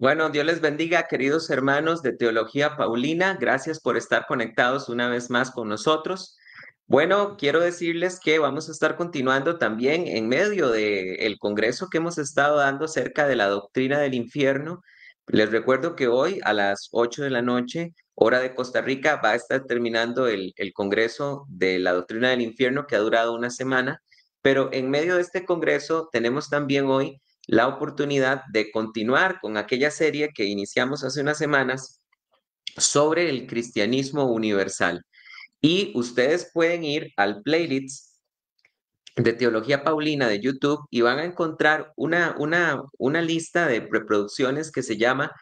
Bueno, Dios les bendiga, queridos hermanos de Teología Paulina. Gracias por estar conectados una vez más con nosotros. Bueno, quiero decirles que vamos a estar continuando también en medio del congreso que hemos estado dando acerca de la doctrina del infierno. Les recuerdo que hoy a las 8 de la noche, hora de Costa Rica, va a estar terminando el congreso de la doctrina del infierno que ha durado una semana. Pero en medio de este congreso tenemos también hoy la oportunidad de continuar con aquella serie que iniciamos hace unas semanas sobre el cristianismo universal. Y ustedes pueden ir al playlist de Teología Paulina de YouTube y van a encontrar una lista de reproducciones que se llama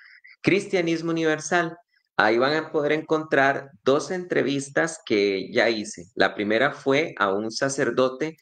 Cristianismo Universal. Ahí van a poder encontrar dos entrevistas que ya hice. La primera fue a un sacerdote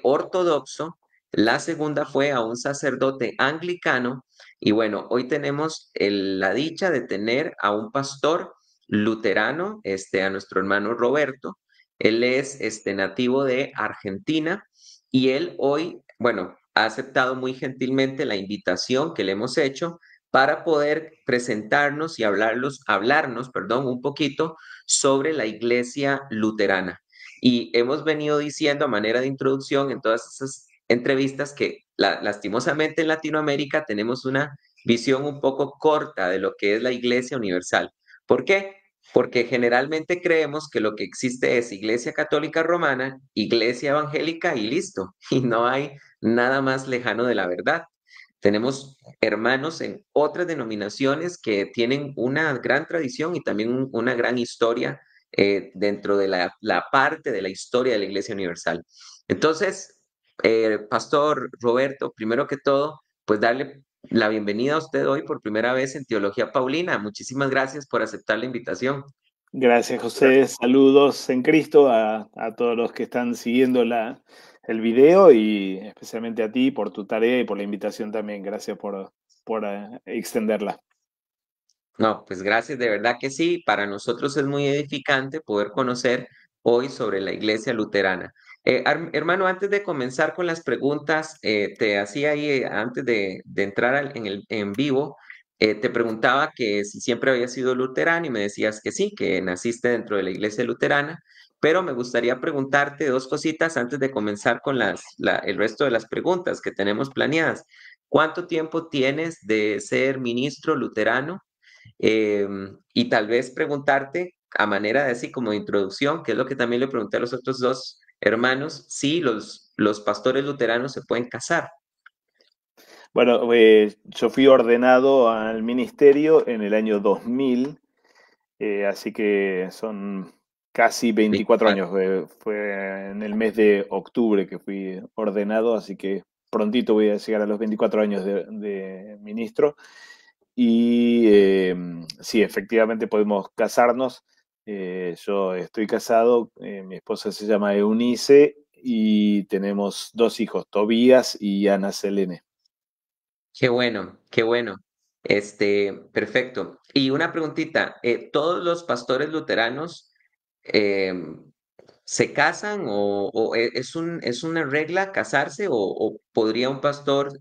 ortodoxo, la segunda fue a un sacerdote anglicano y bueno, hoy tenemos la dicha de tener a un pastor luterano, a nuestro hermano Roberto. Él es nativo de Argentina y él hoy, bueno, ha aceptado muy gentilmente la invitación que le hemos hecho para poder presentarnos y hablarnos, perdón, un poquito sobre la iglesia luterana. Y hemos venido diciendo a manera de introducción en todas esas entrevistas que lastimosamente en Latinoamérica tenemos una visión un poco corta de lo que es la iglesia universal. ¿Por qué? Porque generalmente creemos que lo que existe es Iglesia Católica Romana, Iglesia Evangélica y listo. Y no hay nada más lejano de la verdad. Tenemos hermanos en otras denominaciones que tienen una gran tradición y también una gran historia dentro de la parte de la historia de la Iglesia Universal. Entonces, Pastor Roberto, primero que todo, pues darle la bienvenida a usted hoy por primera vez en Teología Paulina. Muchísimas gracias por aceptar la invitación. Gracias, José. Saludos en Cristo a todos los que están siguiendo el video y especialmente a ti por tu tarea y por la invitación también. Gracias por extenderla. No, pues gracias, de verdad que sí. Para nosotros es muy edificante poder conocer hoy sobre la iglesia luterana. Hermano, antes de comenzar con las preguntas, te hacía ahí, antes de entrar en vivo, te preguntaba que si siempre había sido luterano y me decías que sí, que naciste dentro de la iglesia luterana, pero me gustaría preguntarte dos cositas antes de comenzar con el resto de las preguntas que tenemos planeadas. ¿Cuánto tiempo tienes de ser ministro luterano? Y tal vez preguntarte a manera de así como de introducción, que es lo que también le pregunté a los otros dos hermanos, si los pastores luteranos se pueden casar. Bueno, yo fui ordenado al ministerio en el año 2000, así que son casi 24 24. años. Fue en el mes de octubre que fui ordenado, así que prontito voy a llegar a los 24 años de ministro. Y sí, efectivamente podemos casarnos. Yo estoy casado, mi esposa se llama Eunice y tenemos dos hijos, Tobías y Ana Selene. Qué bueno, qué bueno. Perfecto. Y una preguntita, ¿todos los pastores luteranos eh, se casan o es una regla casarse o podría un pastor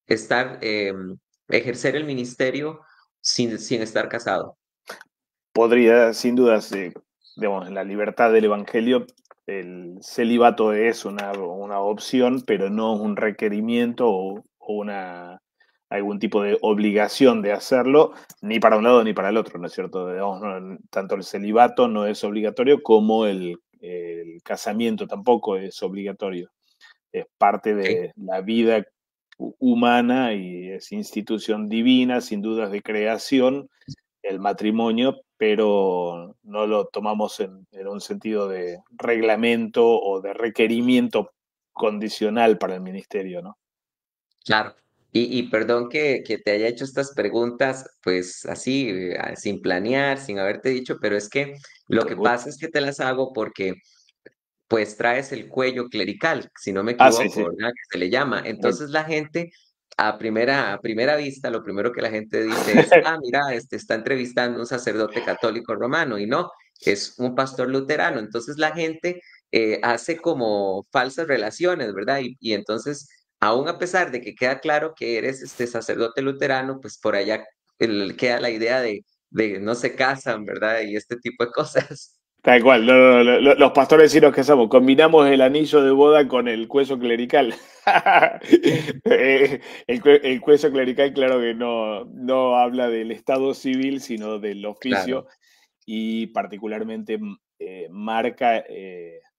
estar, ejercer el ministerio sin estar casado? Podría, sin dudas, digamos, en la libertad del Evangelio, el celibato es una opción, pero no un requerimiento o algún tipo de obligación de hacerlo, ni para un lado ni para el otro, ¿no es cierto? Digamos, tanto el celibato no es obligatorio como el casamiento tampoco es obligatorio. Es parte Ok. de la vida humana y es institución divina, sin dudas de creación, el matrimonio, pero no lo tomamos en un sentido de reglamento o de requerimiento condicional para el ministerio, ¿no? Claro. Y perdón que te haya hecho estas preguntas, pues así, sin planear, sin haberte dicho, pero es que lo Con que gusto. pasa es que te las hago porque pues traes el cuello clerical, si no me Ah, sí, equivoco, sí. ¿verdad? Que se le llama. Entonces la gente, a primera vista, lo primero que la gente dice es, ah, mira, está entrevistando a un sacerdote católico romano, y no, es un pastor luterano. Entonces la gente hace como falsas relaciones, ¿verdad? Y entonces aún a pesar de que queda claro que eres este sacerdote luterano, pues por allá queda la idea de no se casan, ¿verdad? Y este tipo de cosas. Tal cual, los pastores sí nos casamos, combinamos el anillo de boda con el cuello clerical. El cuello clerical, claro que no habla del estado civil, sino del Claro, oficio y particularmente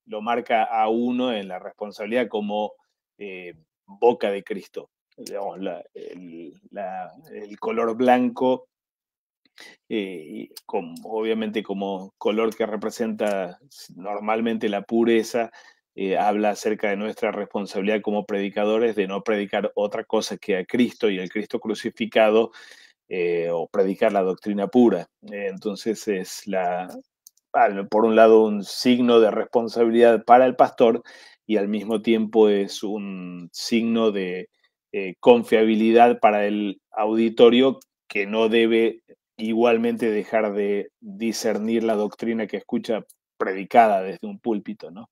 lo marca a uno en la responsabilidad como boca de Cristo. Digamos, el color blanco obviamente como color que representa normalmente la pureza, habla acerca de nuestra responsabilidad como predicadores de no predicar otra cosa que a Cristo y el Cristo crucificado, o predicar la doctrina pura. Entonces es por un lado un signo de responsabilidad para el pastor y al mismo tiempo es un signo de confiabilidad para el auditorio que no debe igualmente dejar de discernir la doctrina que escucha predicada desde un púlpito, ¿no?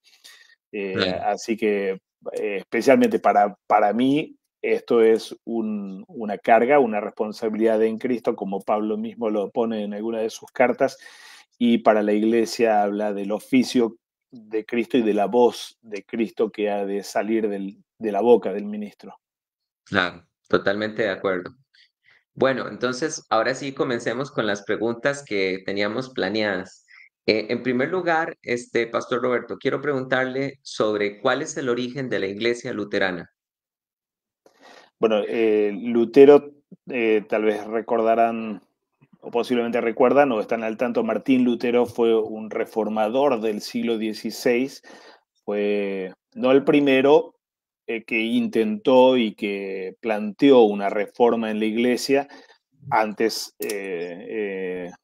claro. Así que especialmente para mí esto es una carga, una responsabilidad en Cristo, como Pablo mismo lo pone en alguna de sus cartas, y para la iglesia habla del oficio de Cristo y de la voz de Cristo que ha de salir de la boca del ministro. Claro, totalmente de acuerdo. Bueno, entonces ahora sí comencemos con las preguntas que teníamos planeadas. En primer lugar, Pastor Roberto, quiero preguntarle sobre cuál es el origen de la iglesia luterana. Bueno, Lutero, tal vez recordarán o posiblemente recuerdan o están al tanto, Martín Lutero fue un reformador del siglo XVI, fue no el primero que intentó y que planteó una reforma en la iglesia. Antes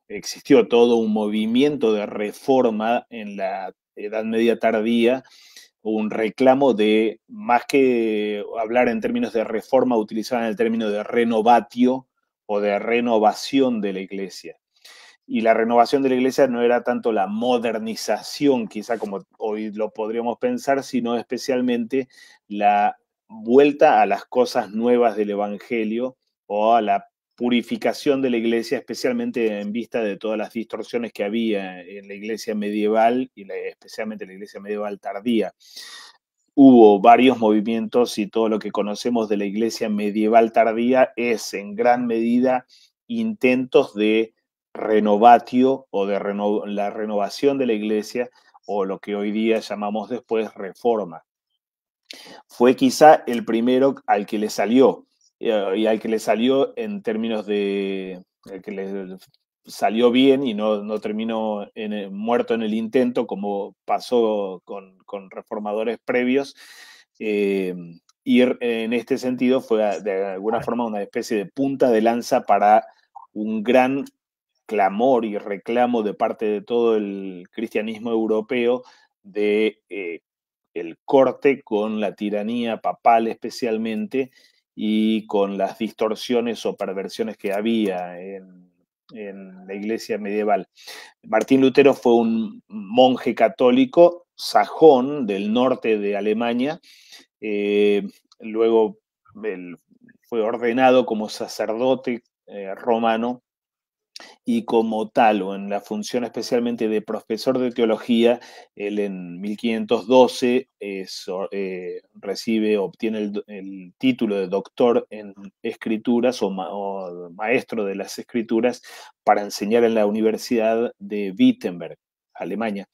existió todo un movimiento de reforma en la Edad Media tardía, un reclamo de, más que hablar en términos de reforma, utilizaban el término de renovatio o de renovación de la iglesia. Y la renovación de la iglesia no era tanto la modernización, quizá como hoy lo podríamos pensar, sino especialmente la vuelta a las cosas nuevas del Evangelio o a la purificación de la iglesia, especialmente en vista de todas las distorsiones que había en la iglesia medieval y especialmente la iglesia medieval tardía. Hubo varios movimientos y todo lo que conocemos de la iglesia medieval tardía es en gran medida intentos de renovatio o de la renovación de la iglesia o lo que hoy día llamamos después reforma. Fue quizá el primero al que le salió y al que le salió en términos de el que le salió bien y no terminó muerto en el intento como pasó con reformadores previos. Eh, y en este sentido fue de alguna forma una especie de punta de lanza para un gran clamor y reclamo de parte de todo el cristianismo europeo de el corte con la tiranía papal especialmente y con las distorsiones o perversiones que había en la iglesia medieval. Martín Lutero fue un monje católico sajón del norte de Alemania, eh, luego él fue ordenado como sacerdote romano y como tal, o en la función especialmente de profesor de teología, él en 1512 obtiene el título de doctor en escrituras o maestro de las escrituras para enseñar en la Universidad de Wittenberg, Alemania.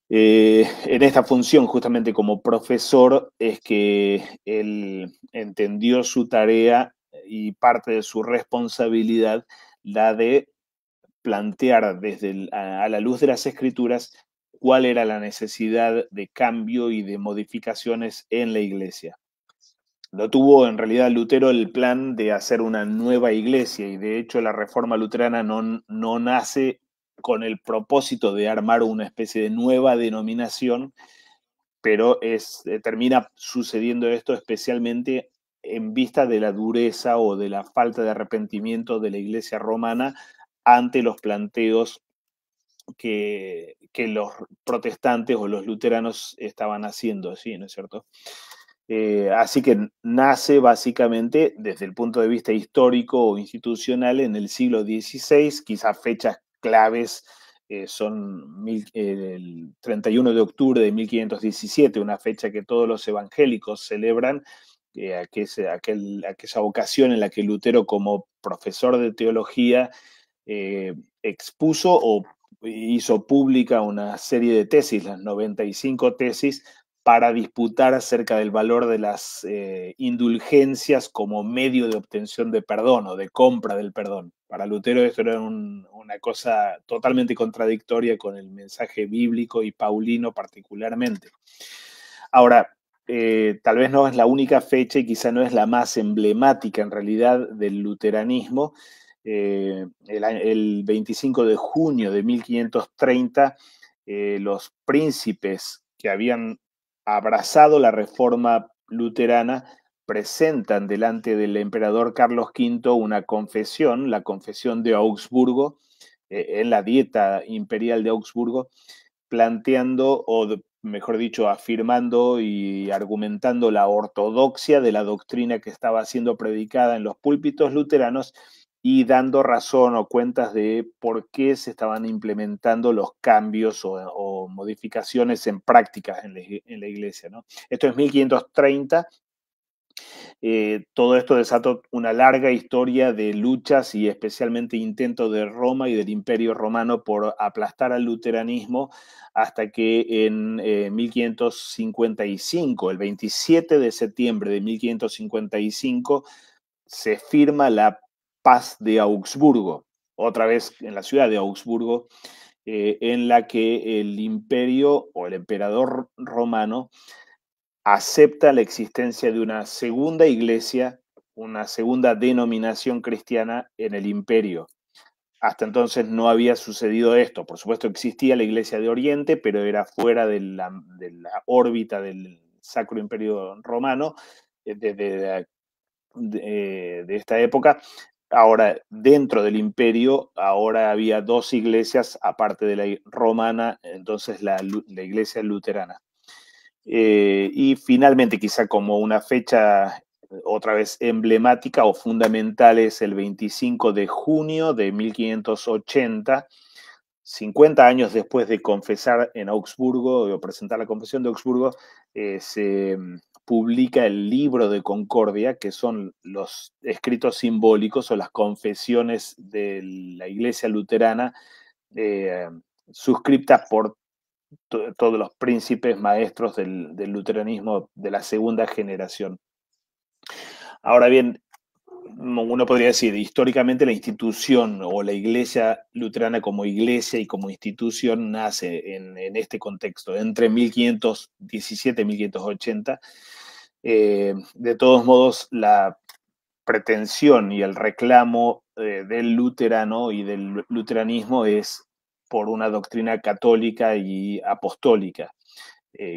En esta función, justamente como profesor, es que él entendió su tarea y parte de su responsabilidad, la de plantear a la luz de las escrituras cuál era la necesidad de cambio y de modificaciones en la iglesia. No tuvo en realidad Lutero el plan de hacer una nueva iglesia y de hecho la reforma luterana no nace con el propósito de armar una especie de nueva denominación, pero termina sucediendo esto especialmente en vista de la dureza o de la falta de arrepentimiento de la iglesia romana ante los planteos que los protestantes o los luteranos estaban haciendo, ¿sí? ¿No es cierto? Así que nace básicamente desde el punto de vista histórico o institucional en el siglo XVI, quizás fechas claves son el 31 de octubre de 1517, una fecha que todos los evangélicos celebran, aquella ocasión en la que Lutero, como profesor de teología, expuso o hizo pública una serie de tesis, las 95 tesis, para disputar acerca del valor de las indulgencias como medio de obtención de perdón o de compra del perdón. Para Lutero esto era una cosa totalmente contradictoria con el mensaje bíblico y paulino particularmente. Ahora, tal vez no es la única fecha y quizá no es la más emblemática en realidad del luteranismo. El 25 de junio de 1530, los príncipes que habían abrazado la reforma luterana presentan delante del emperador Carlos V una confesión, la confesión de Augsburgo, en la dieta imperial de Augsburgo, planteando, o mejor dicho, afirmando y argumentando la ortodoxia de la doctrina que estaba siendo predicada en los púlpitos luteranos y dando razón o cuentas de por qué se estaban implementando los cambios o modificaciones en prácticas en la iglesia, ¿no? Esto es 1530. Todo esto desató una larga historia de luchas y especialmente intentos de Roma y del Imperio Romano por aplastar al luteranismo, hasta que en 1555, el 27 de septiembre de 1555, se firma la Paz de Augsburgo, otra vez en la ciudad de Augsburgo, en la que el imperio o el emperador romano acepta la existencia de una segunda iglesia, una segunda denominación cristiana en el imperio. Hasta entonces no había sucedido esto. Por supuesto existía la iglesia de Oriente, pero era fuera de la órbita del Sacro Imperio Romano de esta época. Ahora, dentro del imperio, ahora había dos iglesias, aparte de la romana, entonces la iglesia luterana. Y finalmente, quizá como una fecha otra vez emblemática o fundamental, es el 25 de junio de 1580, 50 años después de confesar en Augsburgo, o presentar la confesión de Augsburgo, se publica el libro de Concordia, que son los escritos simbólicos o las confesiones de la Iglesia luterana, eh, suscriptas por todos los príncipes maestros del luteranismo de la segunda generación. Ahora bien, uno podría decir, históricamente la institución o la iglesia luterana como iglesia y como institución nace en este contexto, entre 1517 y 1580. De todos modos, la pretensión y el reclamo del luterano y del luteranismo es por una doctrina católica y apostólica.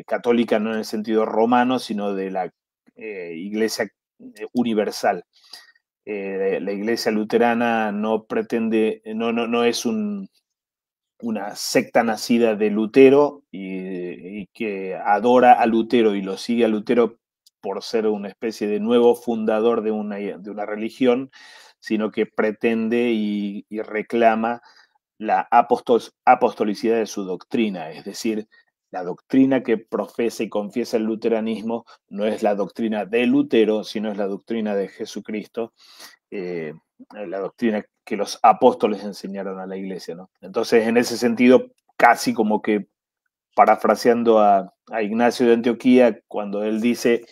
Católica no en el sentido romano, sino de la iglesia universal. La iglesia luterana no pretende, no es una secta nacida de Lutero y que adora a Lutero y lo sigue a Lutero por ser una especie de nuevo fundador de una religión, sino que pretende y reclama la apostolicidad de su doctrina, es decir, la doctrina que profesa y confiesa el luteranismo no es la doctrina de Lutero, sino es la doctrina de Jesucristo, eh, la doctrina que los apóstoles enseñaron a la iglesia, ¿no? Entonces, en ese sentido, casi como que parafraseando a Ignacio de Antioquía, cuando él dice,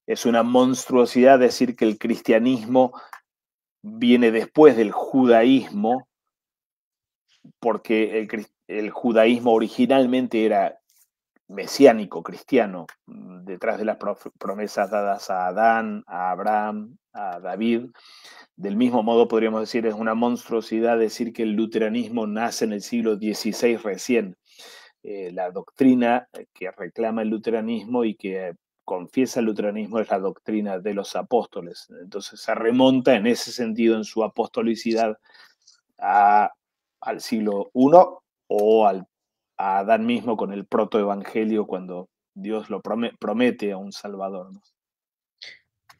es una monstruosidad decir que el cristianismo viene después del judaísmo, porque el judaísmo originalmente era mesiánico, cristiano, detrás de las promesas dadas a Adán, a Abraham, a David. Del mismo modo, podríamos decir, es una monstruosidad decir que el luteranismo nace en el siglo XVI recién. La doctrina que reclama el luteranismo y que confiesa el luteranismo es la doctrina de los apóstoles. Entonces se remonta en ese sentido, en su apostolicidad, al siglo I o a Adán mismo con el protoevangelio, cuando Dios lo promete a un Salvador, ¿no?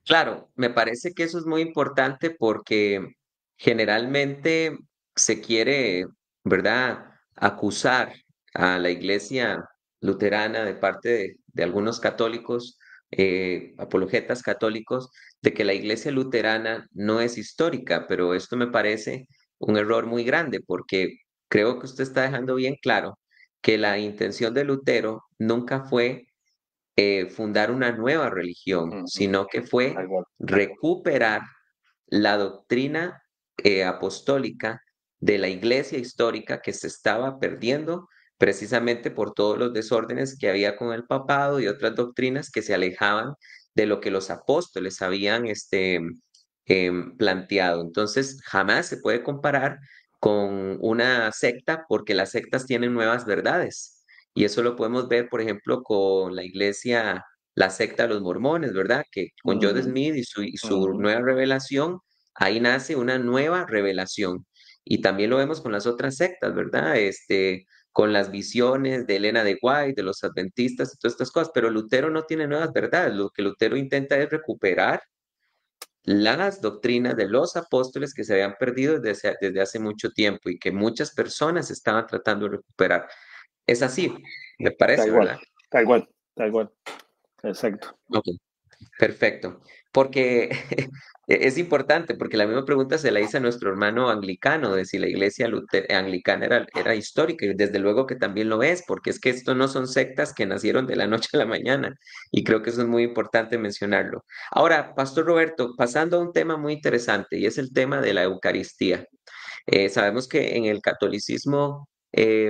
Claro, me parece que eso es muy importante porque generalmente se quiere, ¿verdad?, acusar a la iglesia luterana de parte de algunos católicos, apologetas católicos, de que la iglesia luterana no es histórica, pero esto me parece un error muy grande porque creo que usted está dejando bien claro que la intención de Lutero nunca fue fundar una nueva religión, Ujú. sino que fue Tal cual. recuperar la doctrina apostólica de la iglesia histórica que se estaba perdiendo precisamente por todos los desórdenes que había con el papado y otras doctrinas que se alejaban de lo que los apóstoles habían planteado. Entonces, jamás se puede comparar con una secta porque las sectas tienen nuevas verdades. Y eso lo podemos ver, por ejemplo, con la iglesia, la secta de los mormones, ¿verdad? Que con Joseph Ujú, Smith y su ujú. nueva revelación, ahí nace una nueva revelación. Y también lo vemos con las otras sectas, ¿verdad? Con las visiones de Elena de White, de los adventistas y todas estas cosas. Pero Lutero no tiene nuevas verdades. Lo que Lutero intenta es recuperar las doctrinas de los apóstoles que se habían perdido desde hace mucho tiempo y que muchas personas estaban tratando de recuperar. Es así, me parece, Tal cual, ¿verdad? tal cual, tal cual. Exacto. Ok, perfecto. Porque es importante, porque la misma pregunta se la hice a nuestro hermano anglicano, de si la iglesia anglicana era histórica, y desde luego que también lo es, porque es que esto no son sectas que nacieron de la noche a la mañana, y creo que eso es muy importante mencionarlo. Ahora, Pastor Roberto, pasando a un tema muy interesante, y es el tema de la Eucaristía. Sabemos que en el catolicismo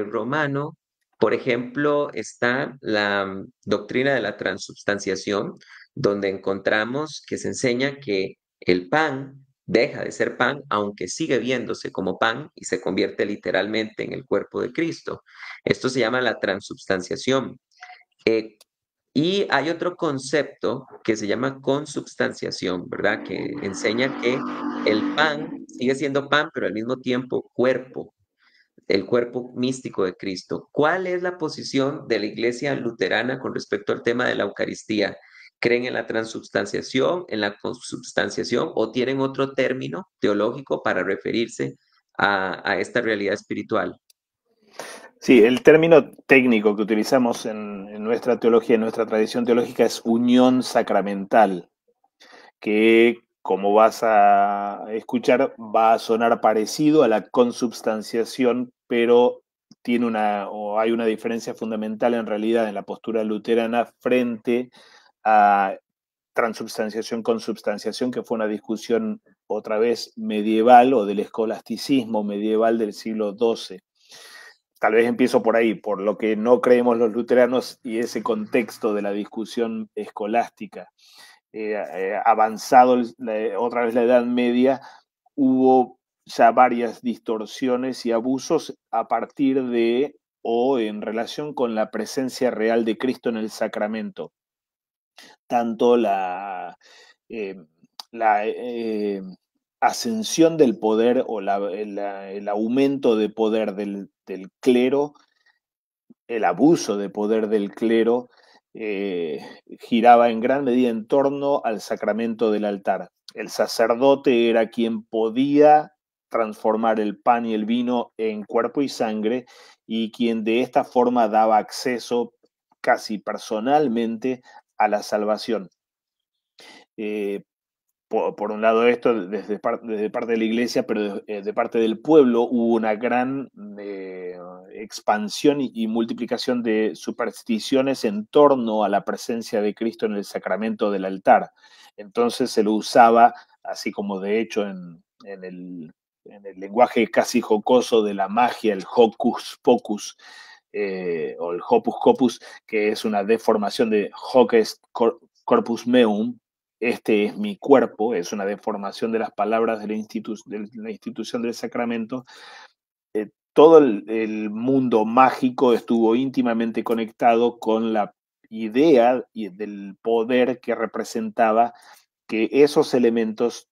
romano, por ejemplo, está la doctrina de la transubstanciación, donde encontramos que se enseña que el pan deja de ser pan, aunque sigue viéndose como pan y se convierte literalmente en el cuerpo de Cristo. Esto se llama la transubstanciación. Eh, y hay otro concepto que se llama consubstanciación, ¿verdad? Que enseña que el pan sigue siendo pan, pero al mismo tiempo cuerpo, el cuerpo místico de Cristo. ¿Cuál es la posición de la iglesia luterana con respecto al tema de la Eucaristía? ¿Creen en la transubstanciación, en la consubstanciación o tienen otro término teológico para referirse a esta realidad espiritual? Sí, el término técnico que utilizamos en nuestra teología, en nuestra tradición teológica, es unión sacramental, que, como vas a escuchar, va a sonar parecido a la consubstanciación, pero hay una diferencia fundamental en realidad en la postura luterana frente a transubstanciación, consubstanciación, que fue una discusión otra vez medieval o del escolasticismo medieval del siglo XII. Tal vez empiezo por ahí, por lo que no creemos los luteranos y ese contexto de la discusión escolástica. Avanzado otra vez la Edad Media, hubo ya varias distorsiones y abusos a partir de o en relación con la presencia real de Cristo en el sacramento. Tanto eh, la ascensión del poder o el aumento de poder del clero, el abuso de poder del clero, giraba en gran medida en torno al sacramento del altar. El sacerdote era quien podía transformar el pan y el vino en cuerpo y sangre y quien de esta forma daba acceso casi personalmente a la salvación. Eh, por un lado esto desde parte de la iglesia, pero de parte del pueblo hubo una gran expansión y multiplicación de supersticiones en torno a la presencia de Cristo en el sacramento del altar. Entonces se lo usaba, así como de hecho en el lenguaje casi jocoso de la magia, el hocus pocus, o el hopus copus, que es una deformación de hoc est corpus meum, este es mi cuerpo, es una deformación de las palabras de la institución del sacramento. Todo el mundo mágico estuvo íntimamente conectado con la idea y del poder que representaba que esos elementos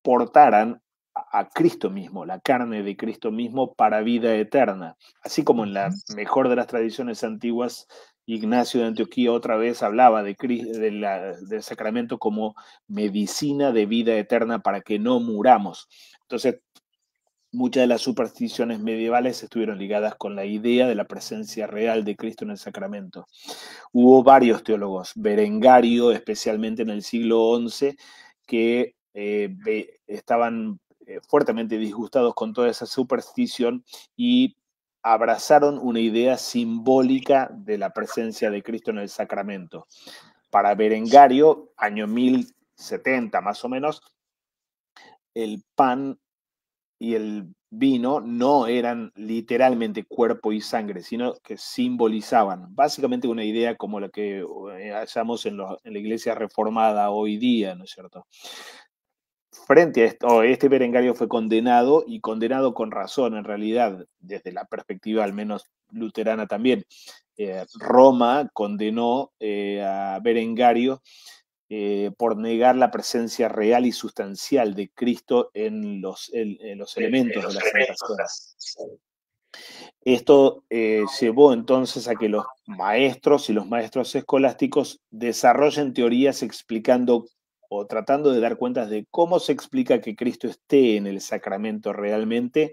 portaran a Cristo mismo, la carne de Cristo mismo para vida eterna. Así como en la mejor de las tradiciones antiguas Ignacio de Antioquía otra vez hablaba del sacramento como medicina de vida eterna para que no muramos. Entonces, muchas de las supersticiones medievales estuvieron ligadas con la idea de la presencia real de Cristo en el sacramento. Hubo varios teólogos, Berengario, especialmente en el siglo XI, que estaban fuertemente disgustados con toda esa superstición y abrazaron una idea simbólica de la presencia de Cristo en el sacramento. Para Berengario, año 1070 más o menos, el pan y el vino no eran literalmente cuerpo y sangre, sino que simbolizaban básicamente una idea como la que hallamos en la iglesia reformada hoy día, ¿no es cierto? Frente a esto, este Berengario fue condenado y condenado con razón, en realidad, desde la perspectiva al menos luterana también. Roma condenó a Berengario por negar la presencia real y sustancial de Cristo en los elementos de la Santa Cena. Esto llevó entonces a que los maestros y los maestros escolásticos desarrollen teorías explicando o tratando de dar cuentas de cómo se explica que Cristo esté en el sacramento realmente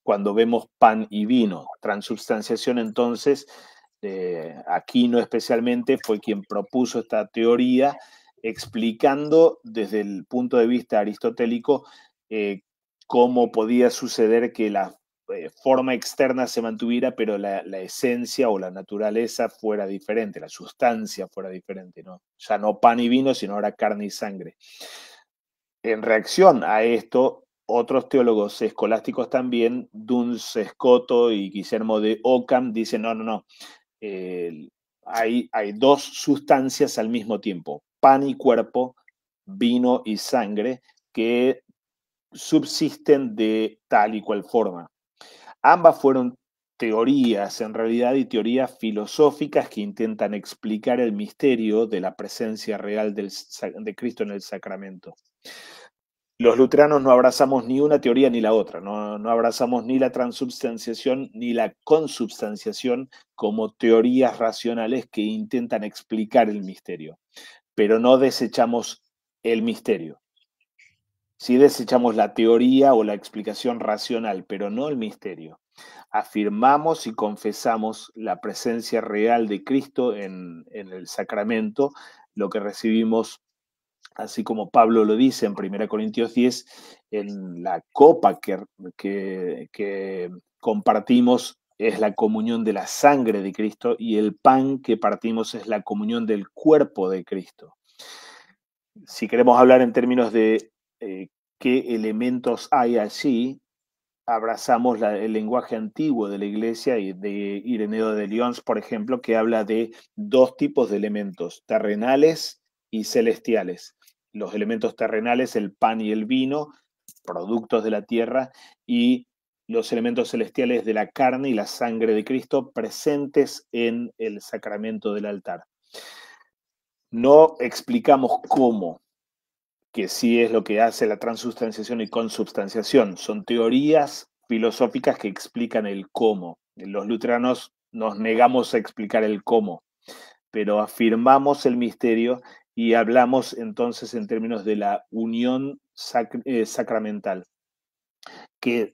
cuando vemos pan y vino. Transubstanciación entonces, Aquino especialmente fue quien propuso esta teoría explicando desde el punto de vista aristotélico cómo podía suceder que la forma externa se mantuviera, pero la esencia o la naturaleza fuera diferente, la sustancia fuera diferente, ¿no? Ya no pan y vino, sino ahora carne y sangre. En reacción a esto, otros teólogos escolásticos también, Duns Scoto y Guillermo de Ockham, dicen, no. Hay dos sustancias al mismo tiempo, pan y cuerpo, vino y sangre, que subsisten de tal y cual forma. Ambas fueron teorías, en realidad, y teorías filosóficas que intentan explicar el misterio de la presencia real de Cristo en el sacramento. Los luteranos no abrazamos ni una teoría ni la otra, no abrazamos ni la transubstanciación ni la consubstanciación como teorías racionales que intentan explicar el misterio, pero no desechamos el misterio. Sí desechamos la teoría o la explicación racional, pero no el misterio. Afirmamos y confesamos la presencia real de Cristo en el sacramento, lo que recibimos, así como Pablo lo dice en 1 Corintios 10, en la copa que compartimos es la comunión de la sangre de Cristo y el pan que partimos es la comunión del cuerpo de Cristo. Si queremos hablar en términos de qué elementos hay allí, abrazamos el lenguaje antiguo de la iglesia y de Ireneo de Lyons, por ejemplo, que habla de dos tipos de elementos, terrenales y celestiales. Los elementos terrenales, el pan y el vino, productos de la tierra, y los elementos celestiales de la carne y la sangre de Cristo presentes en el sacramento del altar. No explicamos cómo, que sí es lo que hace la transubstanciación y consubstanciación. Son teorías filosóficas que explican el cómo. Los luteranos nos negamos a explicar el cómo, pero afirmamos el misterio y hablamos entonces en términos de la unión sacramental, que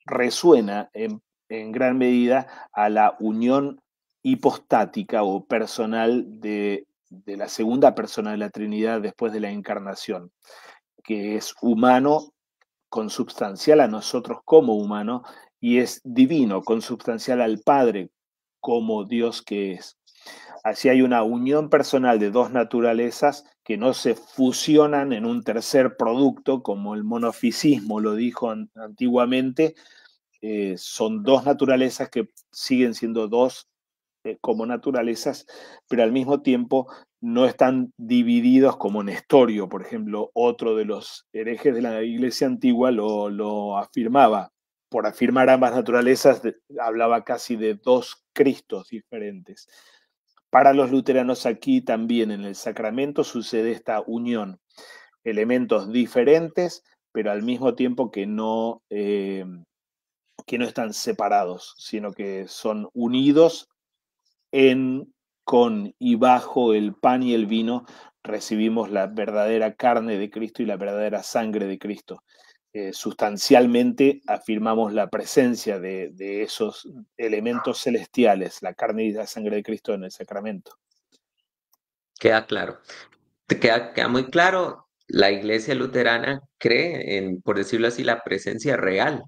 resuena en gran medida a la unión hipostática o personal de la segunda persona de la Trinidad después de la encarnación, que es humano, consubstancial a nosotros como humano, y es divino, consubstancial al Padre como Dios que es. Así hay una unión personal de dos naturalezas que no se fusionan en un tercer producto, como el monofisismo lo dijo antiguamente. Son dos naturalezas que siguen siendo dos como naturalezas, pero al mismo tiempo no están divididos como Nestorio, por ejemplo, otro de los herejes de la iglesia antigua lo afirmaba. Por afirmar ambas naturalezas, hablaba casi de dos Cristos diferentes. Para los luteranos aquí también en el sacramento sucede esta unión, elementos diferentes, pero al mismo tiempo que no están separados, sino que son unidos en, con y bajo el pan y el vino recibimos la verdadera carne de Cristo y la verdadera sangre de Cristo. Sustancialmente afirmamos la presencia de esos elementos celestiales, la carne y la sangre de Cristo en el sacramento. Queda claro. Queda muy claro, la iglesia luterana cree en, por decirlo así, la presencia real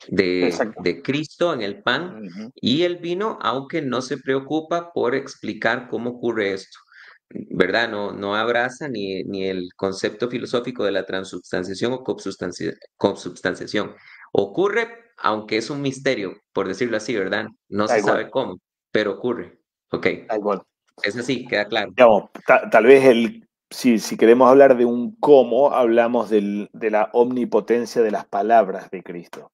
Exacto. de Cristo en el pan Ujú. y el vino, aunque no se preocupa por explicar cómo ocurre esto, ¿verdad? No abraza ni el concepto filosófico de la transubstanciación o consubstanciación. Ocurre, aunque es un misterio, por decirlo así, ¿verdad? No se Tal cual, sabe cómo, pero ocurre. Ok, tal cual. es así, queda claro. Digamos, tal vez si queremos hablar de un cómo, hablamos de la omnipotencia de las palabras de Cristo.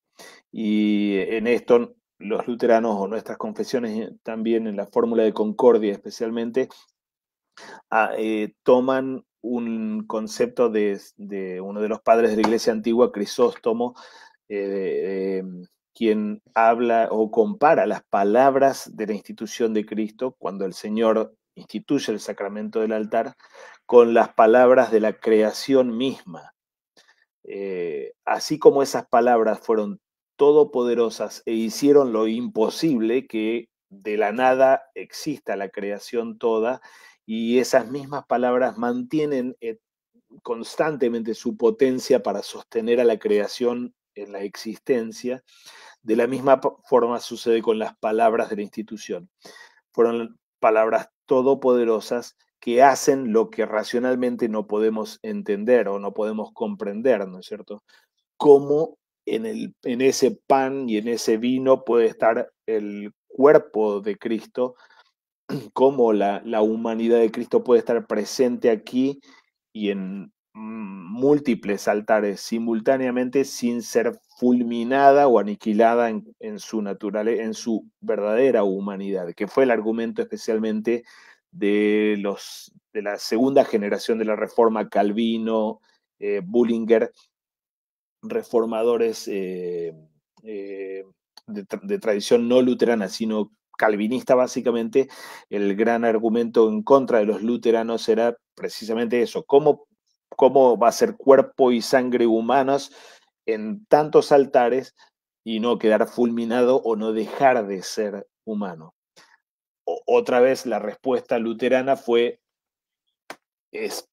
Y en esto los luteranos o nuestras confesiones también en la fórmula de concordia especialmente toman un concepto de uno de los padres de la iglesia antigua, Crisóstomo, eh, quien habla o compara las palabras de la institución de Cristo cuando el Señor instituye el sacramento del altar con las palabras de la creación misma. Así como esas palabras fueron todopoderosas e hicieron lo imposible que de la nada exista la creación toda, y esas mismas palabras mantienen constantemente su potencia para sostener a la creación en la existencia. De la misma forma sucede con las palabras de la institución. Fueron palabras todopoderosas que hacen lo que racionalmente no podemos entender o no podemos comprender, ¿no es cierto? Cómo en ese pan y en ese vino puede estar el cuerpo de Cristo, cómo la humanidad de Cristo puede estar presente aquí y en múltiples altares simultáneamente sin ser fulminada o aniquilada en su naturaleza, en su verdadera humanidad, que fue el argumento especialmente de la segunda generación de la Reforma, Calvino, Bullinger, reformadores de tradición no luterana, sino calvinista básicamente. El gran argumento en contra de los luteranos era precisamente eso, cómo va a ser cuerpo y sangre humanos en tantos altares y no quedar fulminado o no dejar de ser humano. Otra vez la respuesta luterana fue, es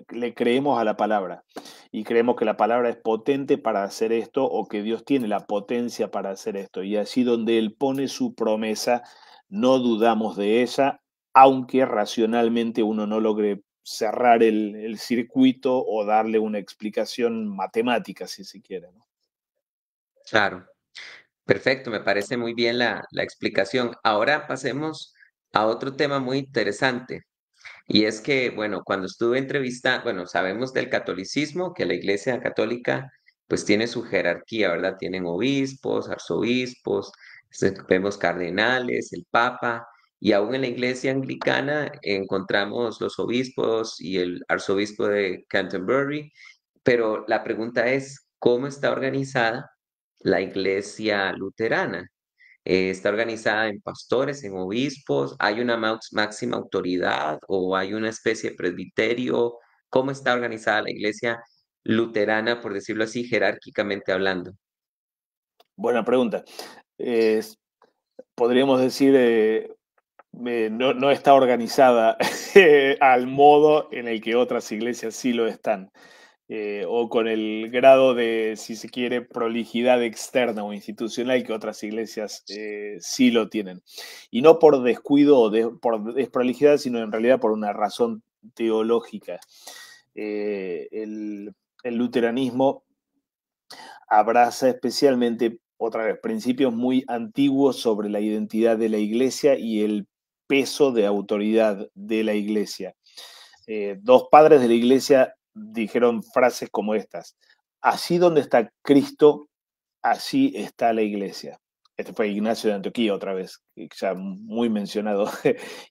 le creemos a la palabra y creemos que la palabra es potente para hacer esto o que Dios tiene la potencia para hacer esto. Y así donde Él pone su promesa, no dudamos de ella, aunque racionalmente uno no logre cerrar el circuito o darle una explicación matemática, si se quiere, ¿no? Claro. Perfecto, me parece muy bien la explicación. Ahora pasemos a otro tema muy interesante. Y es que, bueno, cuando estuve entrevistando, bueno, sabemos del catolicismo, que la Iglesia Católica pues tiene su jerarquía, ¿verdad? Tienen obispos, arzobispos, vemos cardenales, el Papa, y aún en la Iglesia Anglicana encontramos los obispos y el arzobispo de Canterbury, pero la pregunta es, ¿cómo está organizada la Iglesia Luterana? ¿Está organizada en pastores, en obispos? ¿Hay una máxima autoridad o hay una especie de presbiterio? ¿Cómo está organizada la iglesia luterana, por decirlo así, jerárquicamente hablando? Buena pregunta. Eh, Podríamos decir, no está organizada al modo en el que otras iglesias sí lo están. O con el grado de, si se quiere, prolijidad externa o institucional que otras iglesias sí lo tienen. Y no por descuido o por desprolijidad, sino en realidad por una razón teológica. El luteranismo abraza especialmente, otra vez, principios muy antiguos sobre la identidad de la iglesia y el peso de autoridad de la iglesia. Dos padres de la iglesia dijeron frases como estas: así donde está Cristo, así está la iglesia. Este fue Ignacio de Antioquía, otra vez, ya muy mencionado.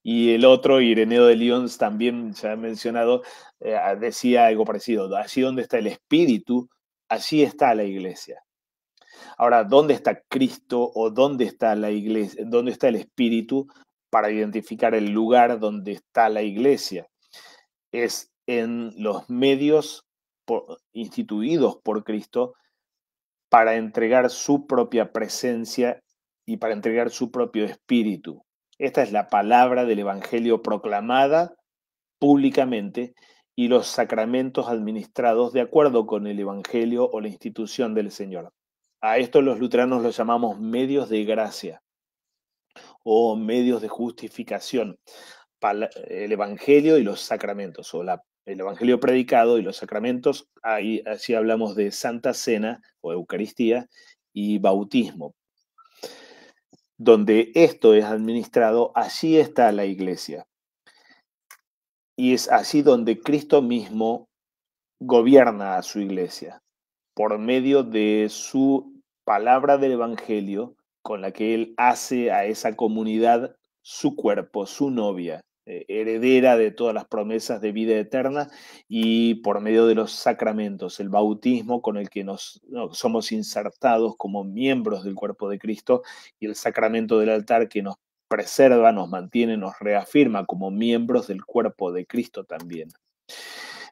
Y el otro, Ireneo de Lyons, también ya mencionado, decía algo parecido: así donde está el Espíritu, así está la iglesia. Ahora, ¿dónde está Cristo o dónde está la iglesia? ¿Dónde está el Espíritu? para identificar el lugar donde está la iglesia. Es en los medios instituidos por Cristo para entregar su propia presencia y para entregar su propio espíritu. Esta es la palabra del Evangelio proclamada públicamente y los sacramentos administrados de acuerdo con el Evangelio o la institución del Señor. A esto los luteranos los llamamos medios de gracia o medios de justificación. El Evangelio y los sacramentos, o el Evangelio predicado y los sacramentos, ahí así hablamos de Santa Cena o Eucaristía y bautismo. Donde esto es administrado, allí está la iglesia. Y es allí donde Cristo mismo gobierna a su iglesia, por medio de su palabra del Evangelio, con la que Él hace a esa comunidad su cuerpo, su novia, heredera de todas las promesas de vida eterna, y por medio de los sacramentos, el bautismo con el que somos insertados como miembros del cuerpo de Cristo, y el sacramento del altar que nos preserva, nos mantiene, nos reafirma como miembros del cuerpo de Cristo también.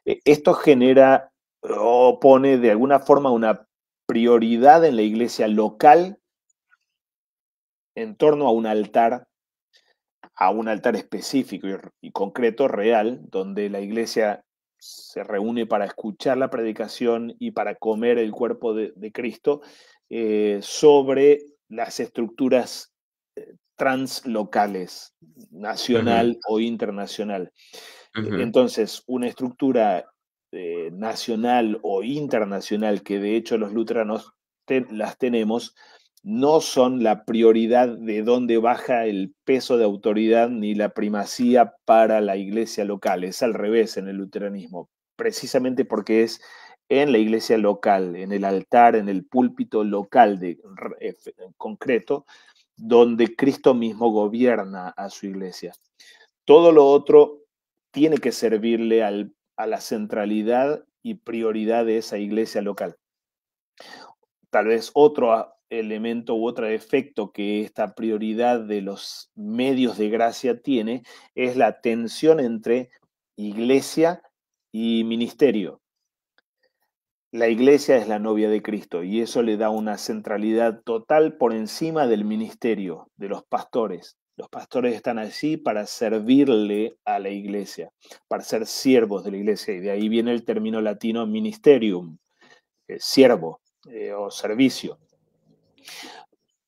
Esto genera o pone de alguna forma una prioridad en la iglesia local en torno a un altar específico y concreto, real, donde la iglesia se reúne para escuchar la predicación y para comer el cuerpo de Cristo, sobre las estructuras translocales, nacional o internacional. Entonces, una estructura nacional o internacional, que de hecho los luteranos las tenemos, no son la prioridad de dónde baja el peso de autoridad ni la primacía para la iglesia local. Es al revés en el luteranismo, precisamente porque es en la iglesia local, en el altar, en el púlpito local en concreto, donde Cristo mismo gobierna a su iglesia. Todo lo otro tiene que servirle a la centralidad y prioridad de esa iglesia local. Tal vez otro elemento u otro efecto que esta prioridad de los medios de gracia tiene es la tensión entre iglesia y ministerio. La iglesia es la novia de Cristo y eso le da una centralidad total por encima del ministerio, de los pastores. Los pastores están allí para servirle a la iglesia, para ser siervos de la iglesia, y de ahí viene el término latino ministerium, siervo o servicio.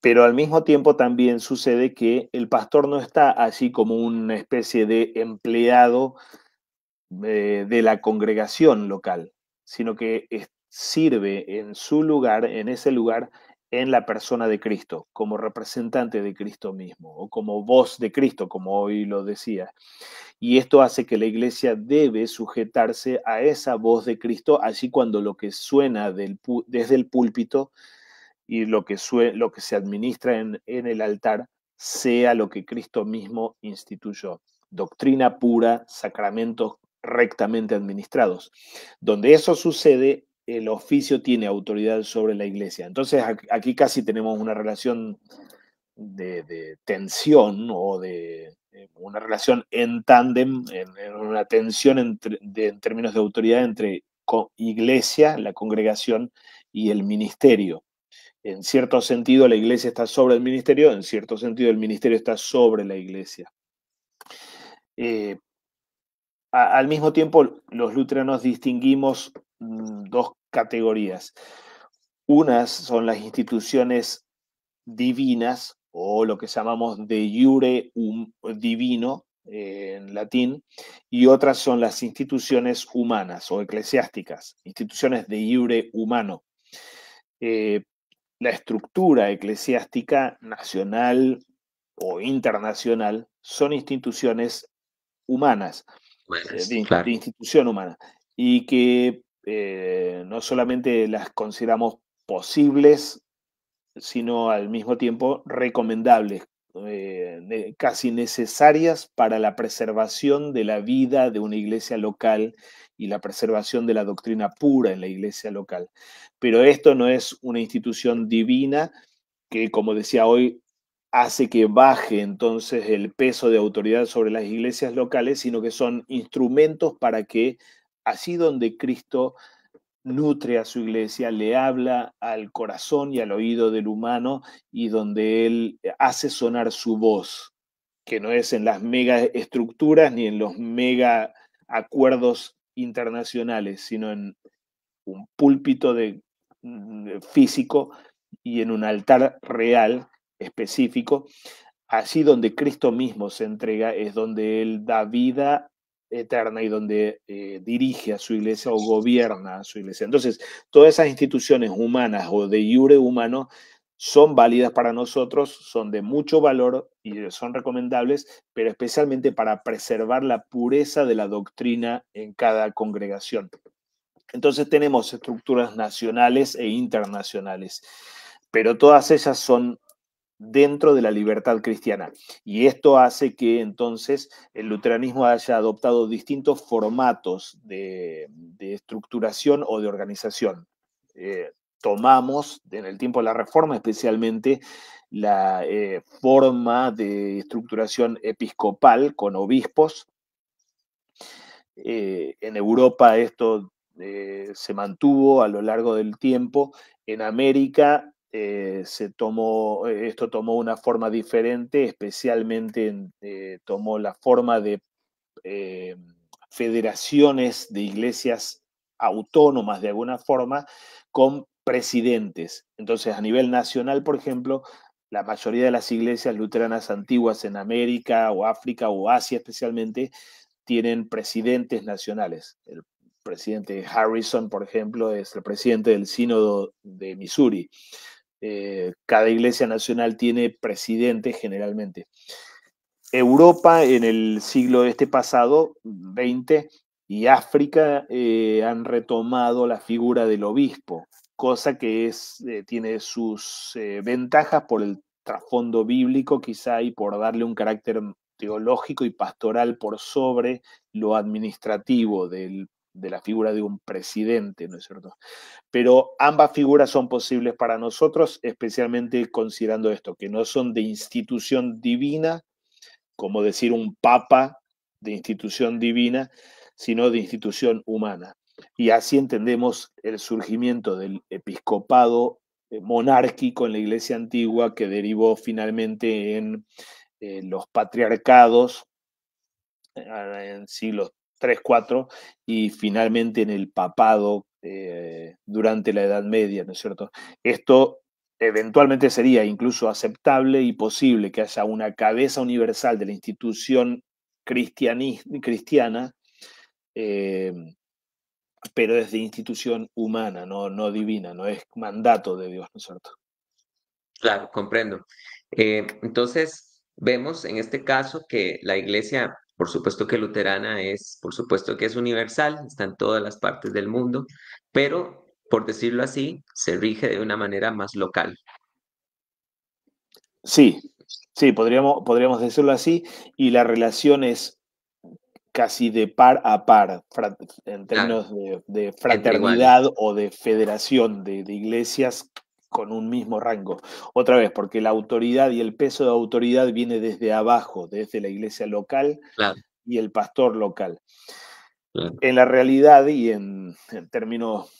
Pero al mismo tiempo también sucede que el pastor no está allí como una especie de empleado de la congregación local, sino que sirve en su lugar, en ese lugar, en la persona de Cristo, como representante de Cristo mismo, o como voz de Cristo, como hoy lo decía. Y esto hace que la iglesia debe sujetarse a esa voz de Cristo, así cuando lo que suena desde el púlpito y lo que se administra en el altar sea lo que Cristo mismo instituyó. Doctrina pura, sacramentos rectamente administrados. Donde eso sucede, el oficio tiene autoridad sobre la iglesia. Entonces aquí casi tenemos una relación de tensión o de una relación en tándem, en una tensión en términos de autoridad entre iglesia, la congregación, y el ministerio. En cierto sentido, la iglesia está sobre el ministerio, en cierto sentido, el ministerio está sobre la iglesia. Al mismo tiempo, los luteranos distinguimos dos categorías. Unas son las instituciones divinas, o lo que llamamos de iure divino en latín, y otras son las instituciones humanas o eclesiásticas, instituciones de iure humano. La estructura eclesiástica nacional o internacional son instituciones humanas, Claro. de institución humana, y que no solamente las consideramos posibles, sino al mismo tiempo recomendables, casi necesarias para la preservación de la vida de una iglesia local y la preservación de la doctrina pura en la iglesia local. Pero esto no es una institución divina que, como decía hoy, hace que baje entonces el peso de autoridad sobre las iglesias locales, sino que son instrumentos para que así donde Cristo nutre a su iglesia, le habla al corazón y al oído del humano y donde él hace sonar su voz, que no es en las mega estructuras ni en los mega acuerdos internacionales, sino en un púlpito físico y en un altar real específico. Allí donde Cristo mismo se entrega es donde Él da vida eterna y donde dirige a su iglesia o gobierna a su iglesia. Entonces, todas esas instituciones humanas o de iure humano son válidas para nosotros, son de mucho valor y son recomendables, pero especialmente para preservar la pureza de la doctrina en cada congregación. Entonces tenemos estructuras nacionales e internacionales, pero todas ellas son dentro de la libertad cristiana. Y esto hace que entonces el luteranismo haya adoptado distintos formatos de estructuración o de organización. Tomamos en el tiempo de la Reforma especialmente la forma de estructuración episcopal con obispos. En Europa esto se mantuvo a lo largo del tiempo. En América esto tomó una forma diferente, especialmente tomó la forma de eh, federaciones de iglesias autónomas de alguna forma con presidentes. Entonces, a nivel nacional, por ejemplo, la mayoría de las iglesias luteranas antiguas en América o África o Asia especialmente tienen presidentes nacionales. El presidente Harrison, por ejemplo, es el presidente del Sínodo de Missouri. Cada iglesia nacional tiene presidente generalmente. Europa en el siglo pasado, 20, y África han retomado la figura del obispo, cosa que tiene sus ventajas por el trasfondo bíblico quizá y por darle un carácter teológico y pastoral por sobre lo administrativo de la figura de un presidente, ¿no es cierto? Pero ambas figuras son posibles para nosotros, especialmente considerando esto, que no son de institución divina, como decir un papa de institución divina, sino de institución humana. Y así entendemos el surgimiento del episcopado monárquico en la iglesia antigua que derivó finalmente en los patriarcados en siglos 3, 4 y finalmente en el papado durante la Edad Media, ¿no es cierto? Esto eventualmente sería incluso aceptable y posible que haya una cabeza universal de la institución cristiana, eh, pero es de institución humana, no divina, no es mandato de Dios, ¿no es cierto? Claro, comprendo. Entonces, vemos en este caso que la iglesia, por supuesto que luterana es, por supuesto que es universal, está en todas las partes del mundo, pero, por decirlo así, se rige de una manera más local. Sí, sí, podríamos decirlo así, y la relación es casi de par a par, en Claro, términos de entre fraternidad iguales. o de federación de iglesias con un mismo rango. Otra vez, porque la autoridad y el peso de autoridad viene desde abajo, desde la iglesia local Claro, y el pastor local. claro. En la realidad y en términos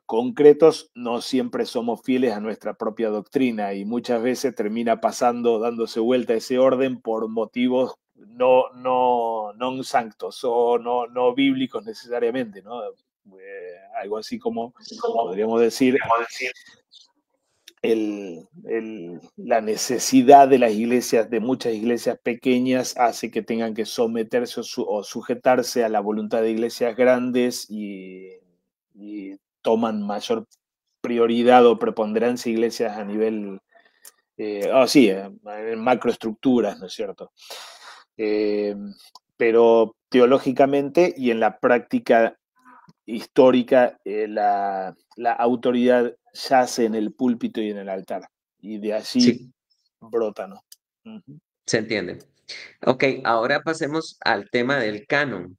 concretos, no siempre somos fieles a nuestra propia doctrina y muchas veces termina pasando, dándose vuelta ese orden por motivos no sanctos o no bíblicos necesariamente, ¿no? Algo así como podríamos decir la necesidad de las iglesias, de muchas iglesias pequeñas, hace que tengan que someterse o sujetarse a la voluntad de iglesias grandes y toman mayor prioridad o preponderancia iglesias a nivel, sí, en macroestructuras, ¿no es cierto? Eh, pero teológicamente y en la práctica histórica, la autoridad yace en el púlpito y en el altar, y de allí Sí, brota, ¿no? Ujú. se entiende. Ok, ahora pasemos al tema del canon.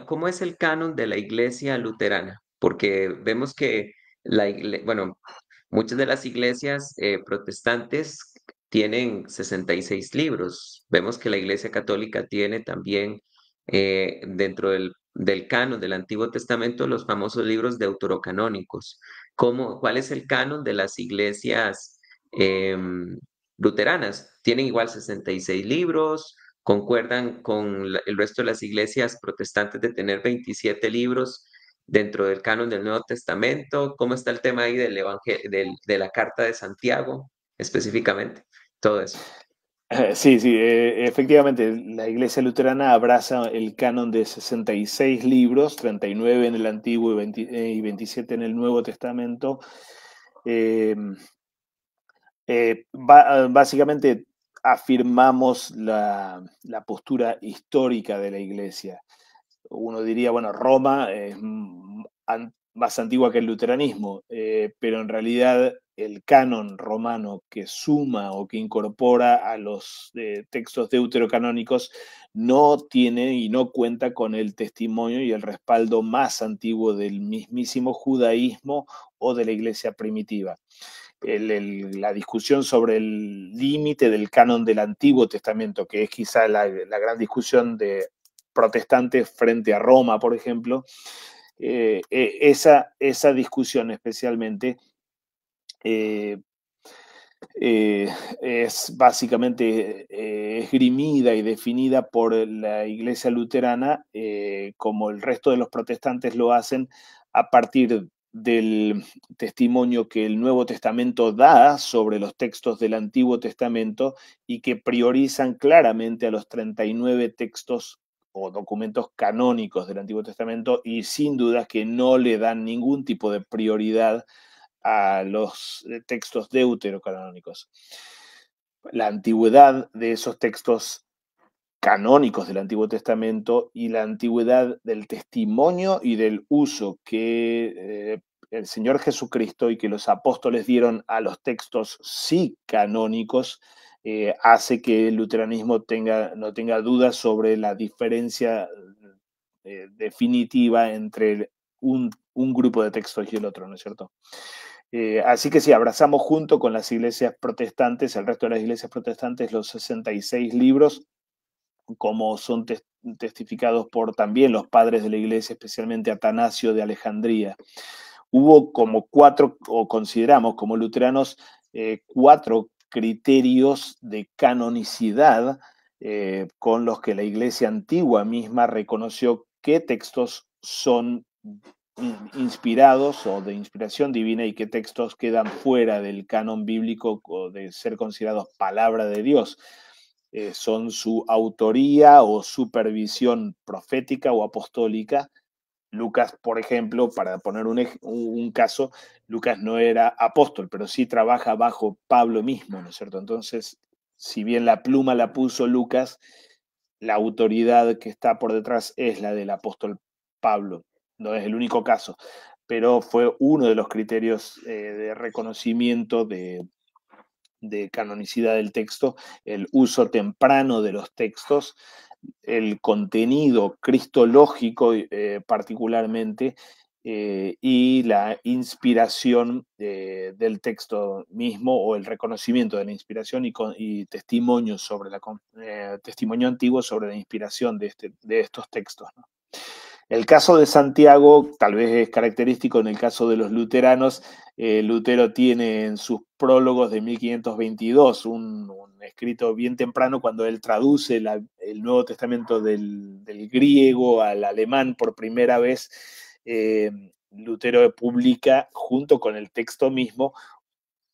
¿Cómo es el canon de la iglesia luterana? Porque vemos que bueno, Muchas de las iglesias protestantes tienen 66 libros. Vemos que la Iglesia Católica tiene también dentro del canon del Antiguo Testamento los famosos libros deuterocanónicos. ¿Cuál es el canon de las iglesias luteranas? Tienen igual 66 libros, concuerdan con el resto de las iglesias protestantes de tener 27 libros dentro del canon del Nuevo Testamento. ¿Cómo está el tema ahí de la carta de Santiago específicamente? Todo eso. Sí, sí, efectivamente, la Iglesia Luterana abraza el canon de 66 libros, 39 en el Antiguo y 27 en el Nuevo Testamento. Eh, Básicamente afirmamos la postura histórica de la Iglesia. Uno diría, bueno, Roma es más antigua que el luteranismo, pero en realidad el canon romano que suma o que incorpora a los textos deuterocanónicos no tiene y no cuenta con el testimonio y el respaldo más antiguo del mismísimo judaísmo o de la iglesia primitiva. La discusión sobre el límite del canon del Antiguo Testamento, que es quizá la gran discusión de protestantes frente a Roma, por ejemplo, esa discusión especialmente eh, es básicamente esgrimida y definida por la Iglesia luterana, como el resto de los protestantes lo hacen, a partir del testimonio que el Nuevo Testamento da sobre los textos del Antiguo Testamento y que priorizan claramente a los 39 textos o documentos canónicos del Antiguo Testamento y sin duda que no le dan ningún tipo de prioridad a los textos deuterocanónicos. La antigüedad de esos textos canónicos del Antiguo Testamento y la antigüedad del testimonio y del uso que el Señor Jesucristo y que los apóstoles dieron a los textos sí canónicos, hace que el luteranismo no tenga dudas sobre la diferencia definitiva entre un grupo de textos y el otro, ¿no es cierto? Así que sí, abrazamos junto con las iglesias protestantes, el resto de las iglesias protestantes, los 66 libros, como son testificados por también los padres de la iglesia, especialmente Atanasio de Alejandría. Hubo como cuatro, o consideramos como luteranos, cuatro criterios de canonicidad con los que la iglesia antigua misma reconoció qué textos son inspirados o de inspiración divina y qué textos quedan fuera del canon bíblico o de ser considerados palabra de Dios. Son su autoría o supervisión profética o apostólica. Lucas, por ejemplo, para poner un caso, Lucas no era apóstol, pero sí trabaja bajo Pablo mismo, ¿no es cierto? Entonces, si bien la pluma la puso Lucas, la autoridad que está por detrás es la del apóstol Pablo. No es el único caso, pero fue uno de los criterios de reconocimiento de canonicidad del texto, el uso temprano de los textos, el contenido cristológico particularmente, y la inspiración del texto mismo o el reconocimiento de la inspiración y testimonio sobre testimonio antiguo sobre la inspiración de estos textos, ¿no? El caso de Santiago tal vez es característico en el caso de los luteranos. Lutero tiene en sus prólogos de 1522 un escrito bien temprano cuando él traduce el Nuevo Testamento del griego al alemán por primera vez. Lutero publica junto con el texto mismo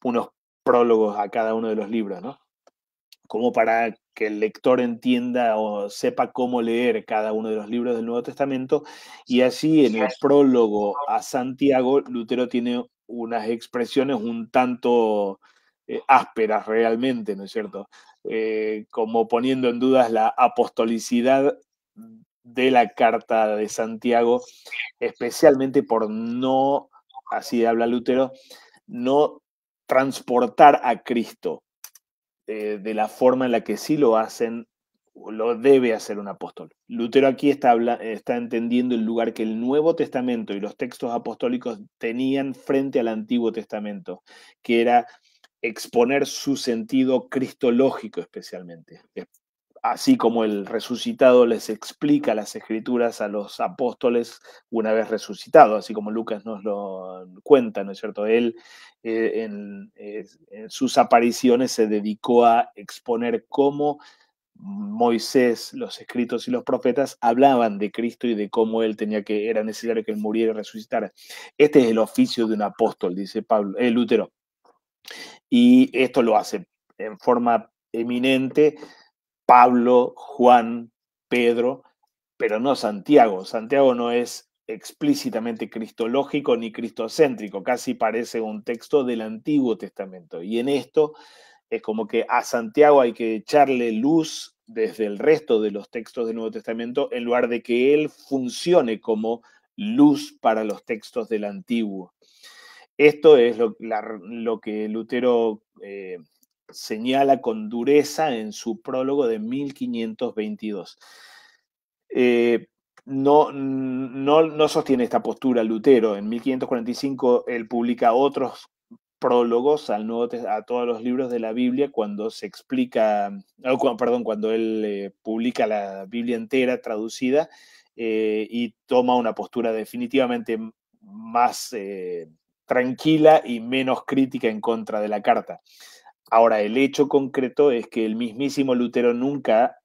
unos prólogos a cada uno de los libros, ¿no? Como para que el lector entienda o sepa cómo leer cada uno de los libros del Nuevo Testamento. Y así en el prólogo a Santiago, Lutero tiene unas expresiones un tanto ásperas realmente, ¿no es cierto? Como poniendo en dudas la apostolicidad de la carta de Santiago, especialmente por no, así habla Lutero, no transportar a Cristo de la forma en la que sí lo hacen lo debe hacer un apóstol. Lutero aquí está entendiendo el lugar que el Nuevo Testamento y los textos apostólicos tenían frente al Antiguo Testamento, que era exponer su sentido cristológico especialmente. Así como el resucitado les explica las escrituras a los apóstoles una vez resucitado, así como Lucas nos lo cuenta, ¿no es cierto? Él en sus apariciones se dedicó a exponer cómo Moisés, los escritos y los profetas hablaban de Cristo y de cómo era necesario que él muriera y resucitara. Este es el oficio de un apóstol, dice Lutero. Y esto lo hace en forma eminente Pablo, Juan, Pedro, pero no Santiago. Santiago no es explícitamente cristológico ni cristocéntrico, casi parece un texto del Antiguo Testamento. Y en esto es como que a Santiago hay que echarle luz desde el resto de los textos del Nuevo Testamento en lugar de que él funcione como luz para los textos del Antiguo. Esto es lo que Lutero señala con dureza en su prólogo de 1522. No sostiene esta postura Lutero. En 1545 él publica otros prólogos a todos los libros de la Biblia cuando se explica, cuando él publica la Biblia entera traducida y toma una postura definitivamente más tranquila y menos crítica en contra de la carta. Ahora, el hecho concreto es que el mismísimo Lutero nunca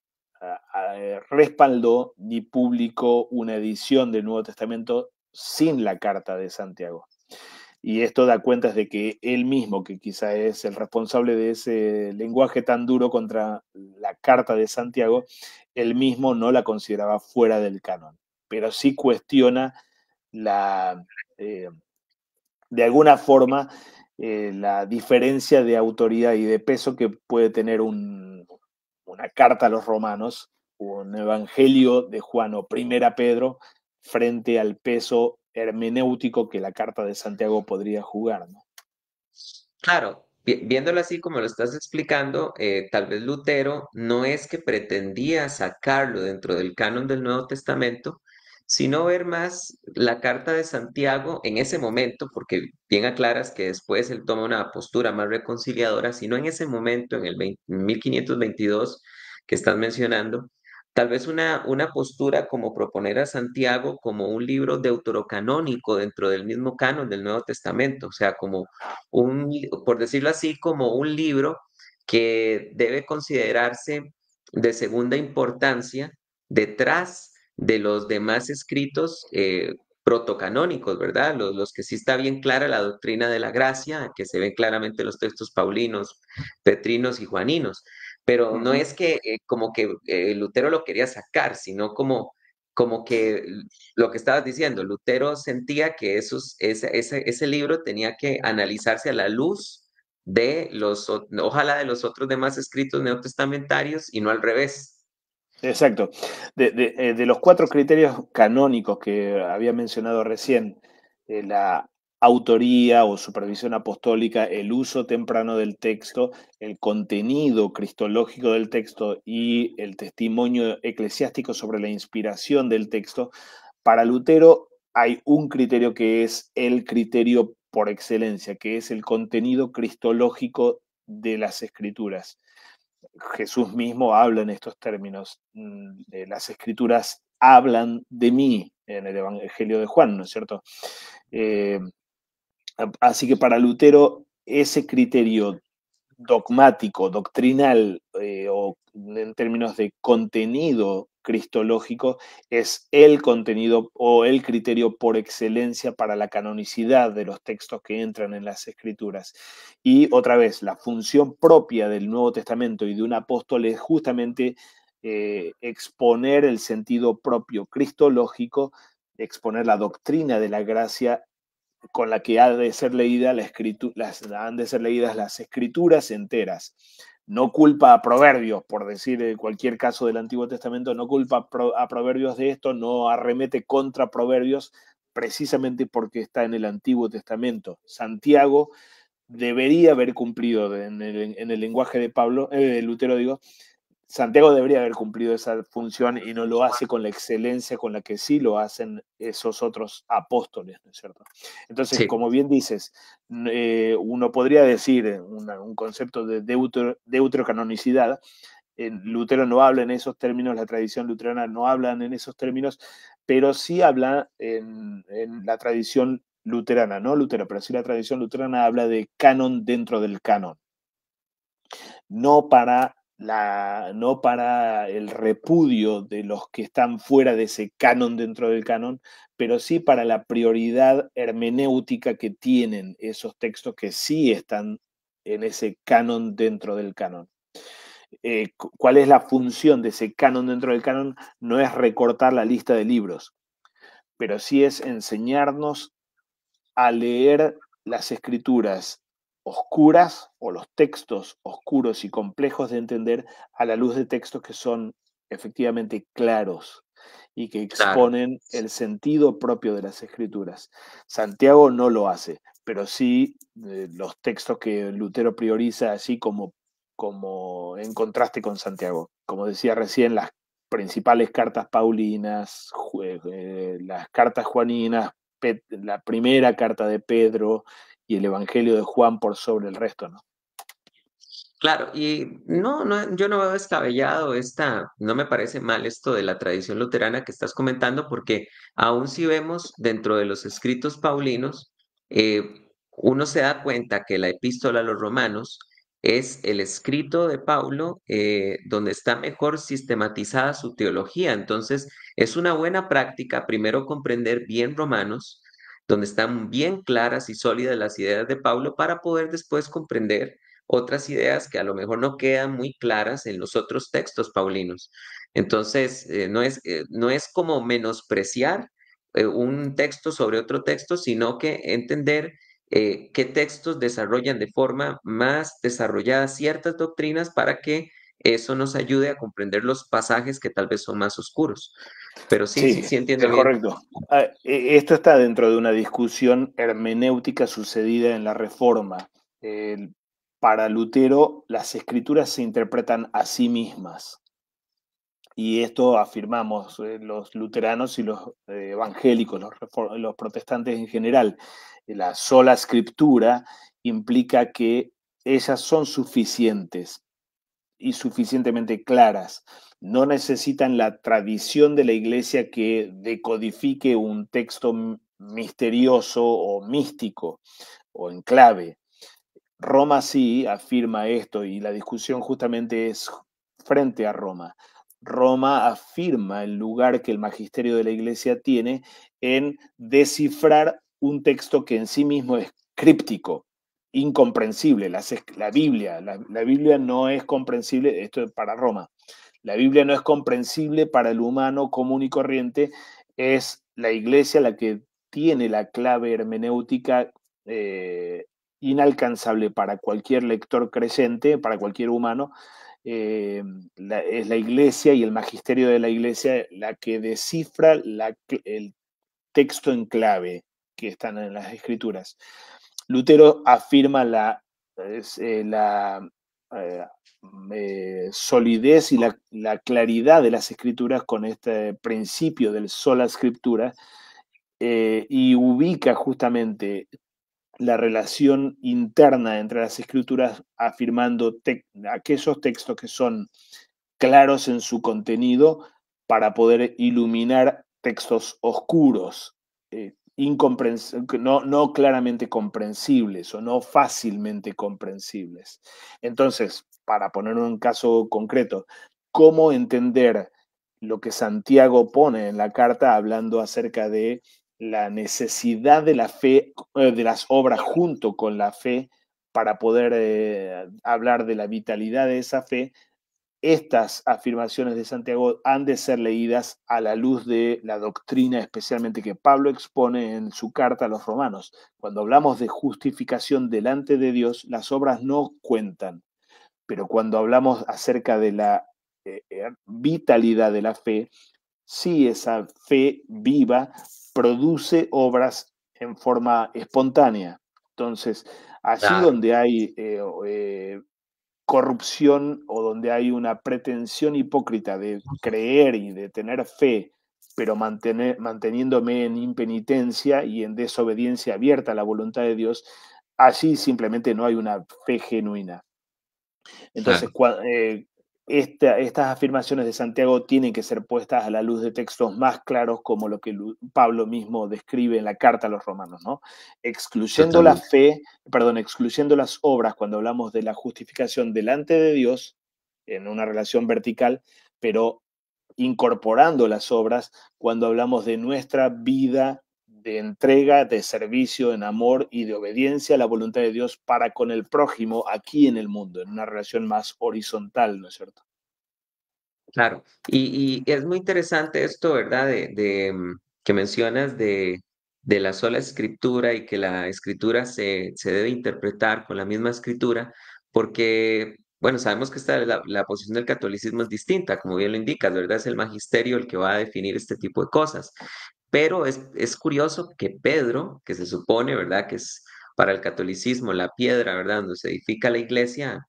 respaldó ni publicó una edición del Nuevo Testamento sin la carta de Santiago. Y esto da cuenta de que él mismo, que quizá es el responsable de ese lenguaje tan duro contra la carta de Santiago, él mismo no la consideraba fuera del canon, pero sí cuestiona de alguna forma la diferencia de autoridad y de peso que puede tener una carta a los romanos, un evangelio de Juan o Primera Pedro, frente al peso hermenéutico que la carta de Santiago podría jugar, ¿no? Claro, viéndolo así como lo estás explicando, tal vez Lutero no es que pretendía sacarlo dentro del canon del Nuevo Testamento, sino ver más la carta de Santiago en ese momento, porque bien aclaras que después él toma una postura más reconciliadora, sino en ese momento, en el 1522 que estás mencionando, tal vez una postura como proponer a Santiago como un libro deuterocanónico dentro del mismo canon del Nuevo Testamento, o sea, como por decirlo así, como un libro que debe considerarse de segunda importancia detrás de los demás escritos protocanónicos, ¿verdad? Los que sí está bien clara la doctrina de la gracia, que se ven claramente en los textos paulinos, petrinos y juaninos, pero no es que como que Lutero lo quería sacar, sino como que lo que estabas diciendo, Lutero sentía que ese libro tenía que analizarse a la luz de ojalá de los otros demás escritos neotestamentarios y no al revés. Exacto. De los 4 criterios canónicos que había mencionado recién, la autoría o supervisión apostólica, el uso temprano del texto, el contenido cristológico del texto y el testimonio eclesiástico sobre la inspiración del texto, para Lutero hay un criterio que es el criterio por excelencia, que es el contenido cristológico de las escrituras. Jesús mismo habla en estos términos. Las escrituras hablan de mí en el Evangelio de Juan, ¿no es cierto? Eh, Así que para Lutero ese criterio dogmático, doctrinal o en términos de contenido cristológico es el contenido o el criterio por excelencia para la canonicidad de los textos que entran en las escrituras. Y otra vez, la función propia del Nuevo Testamento y de un apóstol es justamente exponer el sentido propio cristológico, exponer la doctrina de la gracia con la que ha de ser leída han de ser leídas las escrituras enteras. No culpa a Proverbios, por decir cualquier caso del Antiguo Testamento, no culpa a Proverbios de esto, no arremete contra Proverbios precisamente porque está en el Antiguo Testamento. Santiago debería haber cumplido en el lenguaje de Lutero, digo, Santiago debería haber cumplido esa función y no lo hace con la excelencia con la que sí lo hacen esos otros apóstoles, ¿no es cierto? Entonces, Sí, como bien dices, uno podría decir un concepto de deuterocanonicidad. Lutero no habla en esos términos, la tradición luterana no habla en esos términos, pero sí habla en la tradición luterana, no Lutero, pero sí la tradición luterana habla de canon dentro del canon, no para no para el repudio de los que están fuera de ese canon dentro del canon, pero sí para la prioridad hermenéutica que tienen esos textos que sí están en ese canon dentro del canon. ¿Cuál es la función de ese canon dentro del canon? No es recortar la lista de libros, pero sí es enseñarnos a leer las escrituras oscuras o los textos oscuros y complejos de entender a la luz de textos que son efectivamente claros y que claro. exponen el sentido propio de las escrituras. Santiago no lo hace, pero sí los textos que Lutero prioriza, así como en contraste con Santiago. Como decía recién, las principales cartas paulinas, las cartas juaninas, la primera carta de Pedro y el Evangelio de Juan por sobre el resto, ¿no? Claro, y no, yo no veo descabellado no me parece mal esto de la tradición luterana que estás comentando, porque aún si vemos dentro de los escritos paulinos, uno se da cuenta que la epístola a los romanos es el escrito de Paulo donde está mejor sistematizada su teología. Entonces, es una buena práctica primero comprender bien Romanos, donde están bien claras y sólidas las ideas de Paulo para poder después comprender otras ideas que a lo mejor no quedan muy claras en los otros textos paulinos. Entonces, no es como menospreciar un texto sobre otro texto, sino que entender qué textos desarrollan de forma más desarrollada ciertas doctrinas para que eso nos ayude a comprender los pasajes que tal vez son más oscuros. Pero sí, sí, Sí, sí entiendo es bien. correcto. Esto está dentro de una discusión hermenéutica sucedida en la Reforma. El- para Lutero, las escrituras se interpretan a sí mismas. Y esto afirmamos los luteranos y los evangélicos, los protestantes en general. La sola escritura implica que ellas son suficientes y suficientemente claras. No necesitan la tradición de la iglesia que decodifique un texto misterioso o místico o en clave. Roma sí afirma esto y la discusión justamente es frente a Roma. Roma afirma el lugar que el magisterio de la iglesia tiene en descifrar un texto que en sí mismo es críptico, incomprensible. La Biblia no es comprensible, esto es para Roma. La Biblia no es comprensible para el humano común y corriente, es la iglesia la que tiene la clave hermenéutica inalcanzable para cualquier lector creyente, para cualquier humano. Es la iglesia y el magisterio de la iglesia la que descifra el texto en clave que están en las escrituras. Lutero afirma la eh, solidez y la claridad de las escrituras con este principio del sola escritura y ubica justamente la relación interna entre las escrituras afirmando aquellos textos que son claros en su contenido para poder iluminar textos oscuros, no claramente comprensibles o no fácilmente comprensibles. Entonces, para poner un caso concreto, ¿cómo entender lo que Santiago pone en la carta hablando acerca de la necesidad de la fe, de las obras junto con la fe, para poder hablar de la vitalidad de esa fe? Estas afirmaciones de Santiago han de ser leídas a la luz de la doctrina, especialmente que Pablo expone en su carta a los romanos. Cuando hablamos de justificación delante de Dios, las obras no cuentan, pero cuando hablamos acerca de la vitalidad de la fe, sí, esa fe viva produce obras en forma espontánea. Entonces, allí Claro. donde hay corrupción o donde hay una pretensión hipócrita de creer y de tener fe, pero manteniéndome en impenitencia y en desobediencia abierta a la voluntad de Dios, allí simplemente no hay una fe genuina. Entonces, Claro, estas afirmaciones de Santiago tienen que ser puestas a la luz de textos más claros como lo que Pablo mismo describe en la carta a los romanos, ¿no? Excluyendo la totalmente. fe, perdón, excluyendo las obras cuando hablamos de la justificación delante de Dios en una relación vertical, pero incorporando las obras cuando hablamos de nuestra vida de entrega, de servicio, en amor y de obediencia a la voluntad de Dios para con el prójimo aquí en el mundo, en una relación más horizontal, ¿no es cierto? Claro, y es muy interesante esto, ¿verdad? Que mencionas de la sola escritura y que la escritura se debe interpretar con la misma escritura, porque, bueno, sabemos que la posición del catolicismo es distinta, como bien lo indicas, ¿verdad? Es el magisterio el que va a definir este tipo de cosas. Pero es curioso que Pedro, que se supone, ¿verdad? Que es para el catolicismo la piedra, ¿verdad? Donde se edifica la iglesia,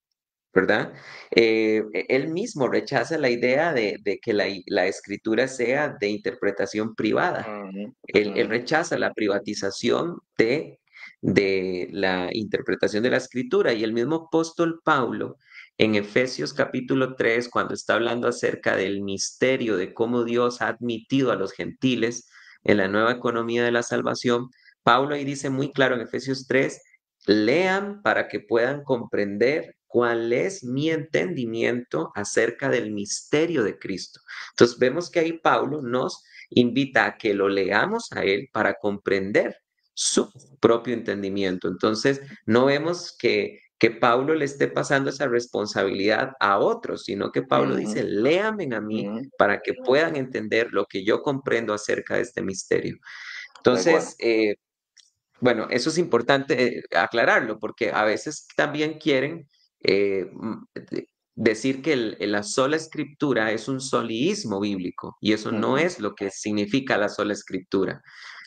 ¿verdad? Él mismo rechaza la idea de que la escritura sea de interpretación privada. Ujú, Él ujú, rechaza la privatización de la interpretación de la escritura. Y el mismo apóstol Pablo, en Efesios capítulo 3, cuando está hablando acerca del misterio de cómo Dios ha admitido a los gentiles en la nueva economía de la salvación, Pablo ahí dice muy claro en Efesios 3: lean para que puedan comprender cuál es mi entendimiento acerca del misterio de Cristo. Entonces vemos que ahí Pablo nos invita a que lo leamos a él para comprender su propio entendimiento. Entonces, no vemos que Pablo le esté pasando esa responsabilidad a otros, sino que Pablo dice, ujú, léame a mí ujú. para que puedan entender lo que yo comprendo acerca de este misterio. De acuerdo. Entonces, bueno, eso es importante aclararlo, porque a veces también quieren decir que la sola escritura es un soliísmo bíblico, y eso no Ujú, es lo que significa la sola escritura.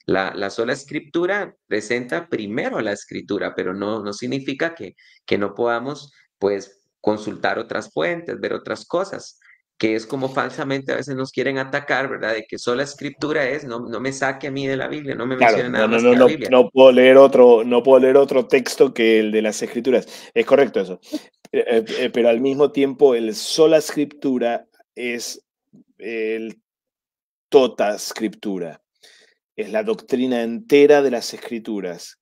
La sola escritura presenta primero la escritura, pero no significa que no podamos, pues, consultar otras fuentes, ver otras cosas, que es como falsamente a veces nos quieren atacar, ¿verdad? De que sola escritura es, no me saque a mí de la Biblia, no me claro, mencione no, nada no, más no, que la no, Biblia. no puedo leer otro texto que el de las Escrituras. Es correcto eso. Pero al mismo tiempo, el sola escritura es el tota scriptura. Es la doctrina entera de las Escrituras.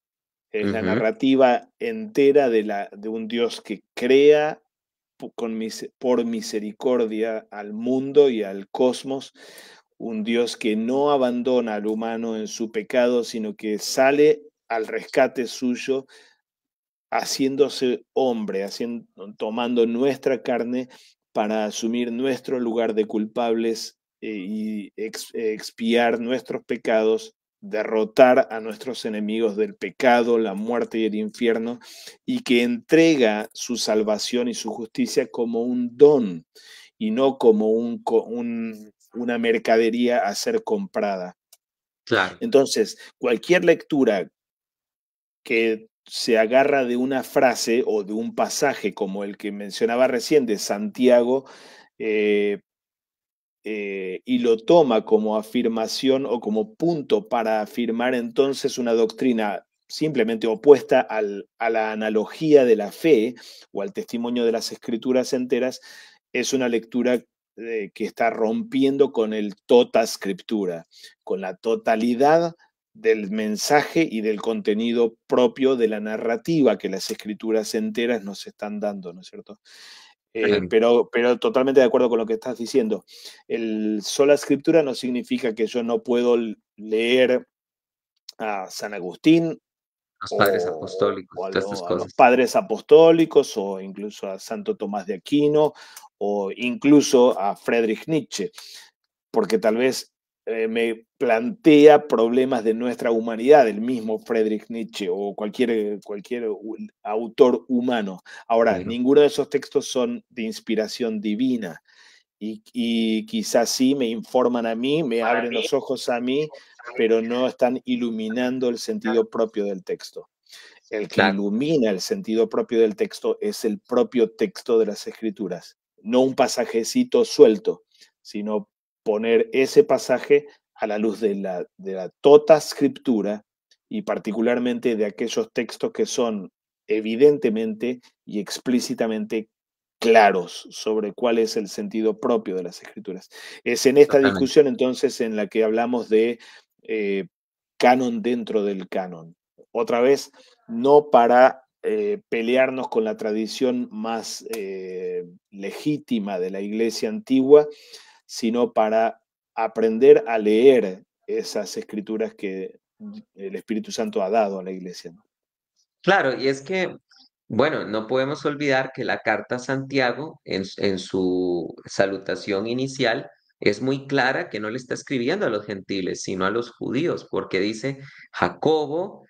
Es la Ujú, narrativa entera de un Dios que crea por misericordia al mundo y al cosmos, un Dios que no abandona al humano en su pecado, sino que sale al rescate suyo, haciéndose hombre, tomando nuestra carne para asumir nuestro lugar de culpables y expiar nuestros pecados, derrotar a nuestros enemigos del pecado, la muerte y el infierno, y que entrega su salvación y su justicia como un don y no como una mercadería a ser comprada. claro, Entonces, cualquier lectura que se agarra de una frase o de un pasaje como el que mencionaba recién de Santiago, eh, y lo toma como afirmación o como punto para afirmar entonces una doctrina simplemente opuesta a la analogía de la fe o al testimonio de las escrituras enteras, es una lectura que está rompiendo con el tota scriptura, con la totalidad del mensaje y del contenido propio de la narrativa que las escrituras enteras nos están dando, ¿no es cierto? excelente. Pero totalmente de acuerdo con lo que estás diciendo. El sola escritura no significa que yo no puedo leer a San Agustín Los padres apostólicos, todas estas a los cosas. padres apostólicos o incluso a Santo Tomás de Aquino o incluso a Friedrich Nietzsche, porque tal vez me plantea problemas de nuestra humanidad, el mismo Friedrich Nietzsche o cualquier autor humano. Ahora, Claro. ninguno de esos textos son de inspiración divina y quizás sí me informan a mí, me Para abren mí, los ojos a mí, pero no están iluminando el sentido propio del texto. El que claro, ilumina el sentido propio del texto es el propio texto de las Escrituras, no un pasajecito suelto, sino poner ese pasaje a la luz de la tota escritura y particularmente de aquellos textos que son evidentemente y explícitamente claros sobre cuál es el sentido propio de las Escrituras. Es en esta totalmente. discusión entonces en la que hablamos de eh, canon dentro del canon. Otra vez, no para pelearnos con la tradición más legítima de la iglesia antigua, sino para aprender a leer esas escrituras que el Espíritu Santo ha dado a la iglesia, ¿no? Claro, y es que, bueno, no podemos olvidar que la carta a Santiago, en su salutación inicial, es muy clara que no le está escribiendo a los gentiles, sino a los judíos, porque dice Jacobo,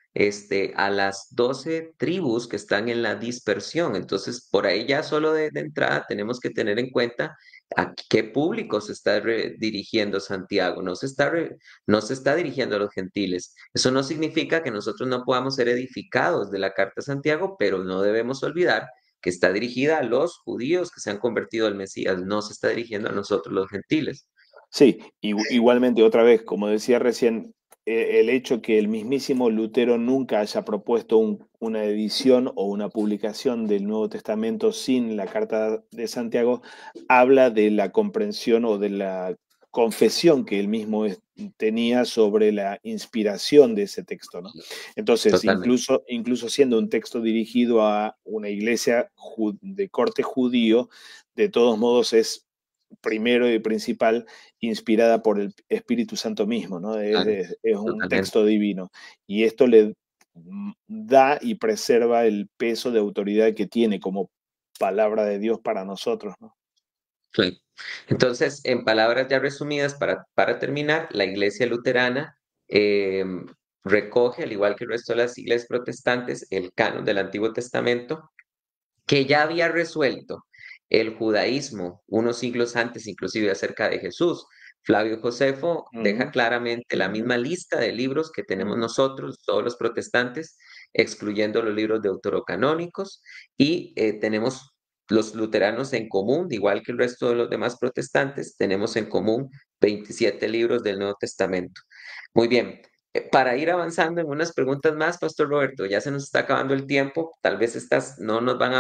a las 12 tribus que están en la dispersión. Entonces, por ahí ya solo de entrada tenemos que tener en cuenta a qué público se está dirigiendo Santiago. No se está dirigiendo a los gentiles. Eso no significa que nosotros no podamos ser edificados de la Carta de Santiago, pero no debemos olvidar que está dirigida a los judíos que se han convertido al Mesías, no se está dirigiendo a nosotros los gentiles. Sí, igualmente otra vez, como decía recién, el hecho que el mismísimo Lutero nunca haya propuesto una edición o una publicación del Nuevo Testamento sin la Carta de Santiago, habla de la comprensión o de la confesión que él mismo tenía sobre la inspiración de ese texto, ¿no? Entonces, Totalmente. incluso siendo un texto dirigido a una iglesia de corte judío, de todos modos es primero y principal inspirada por el Espíritu Santo mismo, ¿no? Claro, Es un totalmente. texto divino. Y esto le da y preserva el peso de autoridad que tiene como palabra de Dios para nosotros, ¿no? Sí. Entonces, en palabras ya resumidas, para terminar, la Iglesia luterana eh, recoge, al igual que el resto de las iglesias protestantes, el canon del Antiguo Testamento, que ya había resuelto el judaísmo unos siglos antes, inclusive acerca de Jesús. Flavio Josefo deja Ujú, claramente la misma lista de libros que tenemos ujú, nosotros, todos los protestantes, excluyendo los libros deuterocanónicos, y tenemos los luteranos en común, igual que el resto de los demás protestantes, tenemos en común 27 libros del Nuevo Testamento. Muy bien, para ir avanzando en unas preguntas más, Pastor Roberto, ya se nos está acabando el tiempo, tal vez estas no nos van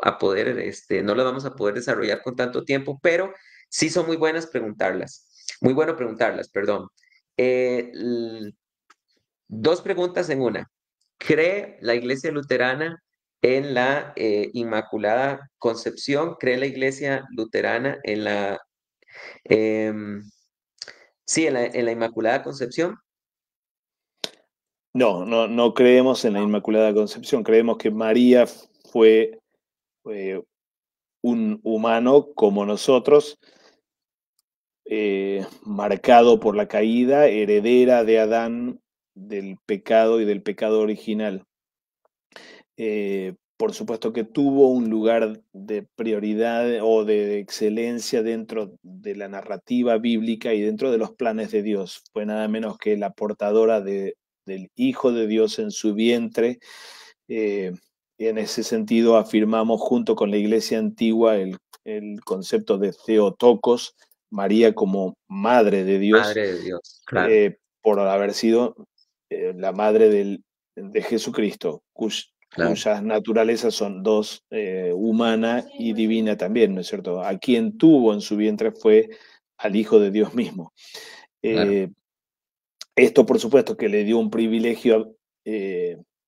a poder, no las vamos a poder desarrollar con tanto tiempo, pero sí son muy buenas preguntarlas, muy bueno preguntarlas, perdón. Eh, l- Dos preguntas en una. ¿Cree la Iglesia Luterana en la Inmaculada Concepción? ¿Cree la Iglesia Luterana en em, sí, en la Inmaculada Concepción? No creemos en la Inmaculada Concepción, creemos que María fue eh, un humano como nosotros, marcado por la caída, heredera de Adán, del pecado y del pecado original. Por supuesto que tuvo un lugar de prioridad o de excelencia dentro de la narrativa bíblica y dentro de los planes de Dios. Fue nada menos que la portadora del Hijo de Dios en su vientre. Eh, en ese sentido, afirmamos junto con la Iglesia antigua el concepto de Theotokos, María como madre de Dios, Madre de Dios, claro, por haber sido la madre de Jesucristo, claro, cuyas naturalezas son dos, humana y divina también, ¿no es cierto? A quien tuvo en su vientre fue al Hijo de Dios mismo. claro. Eh, Esto, por supuesto, que le dio un privilegio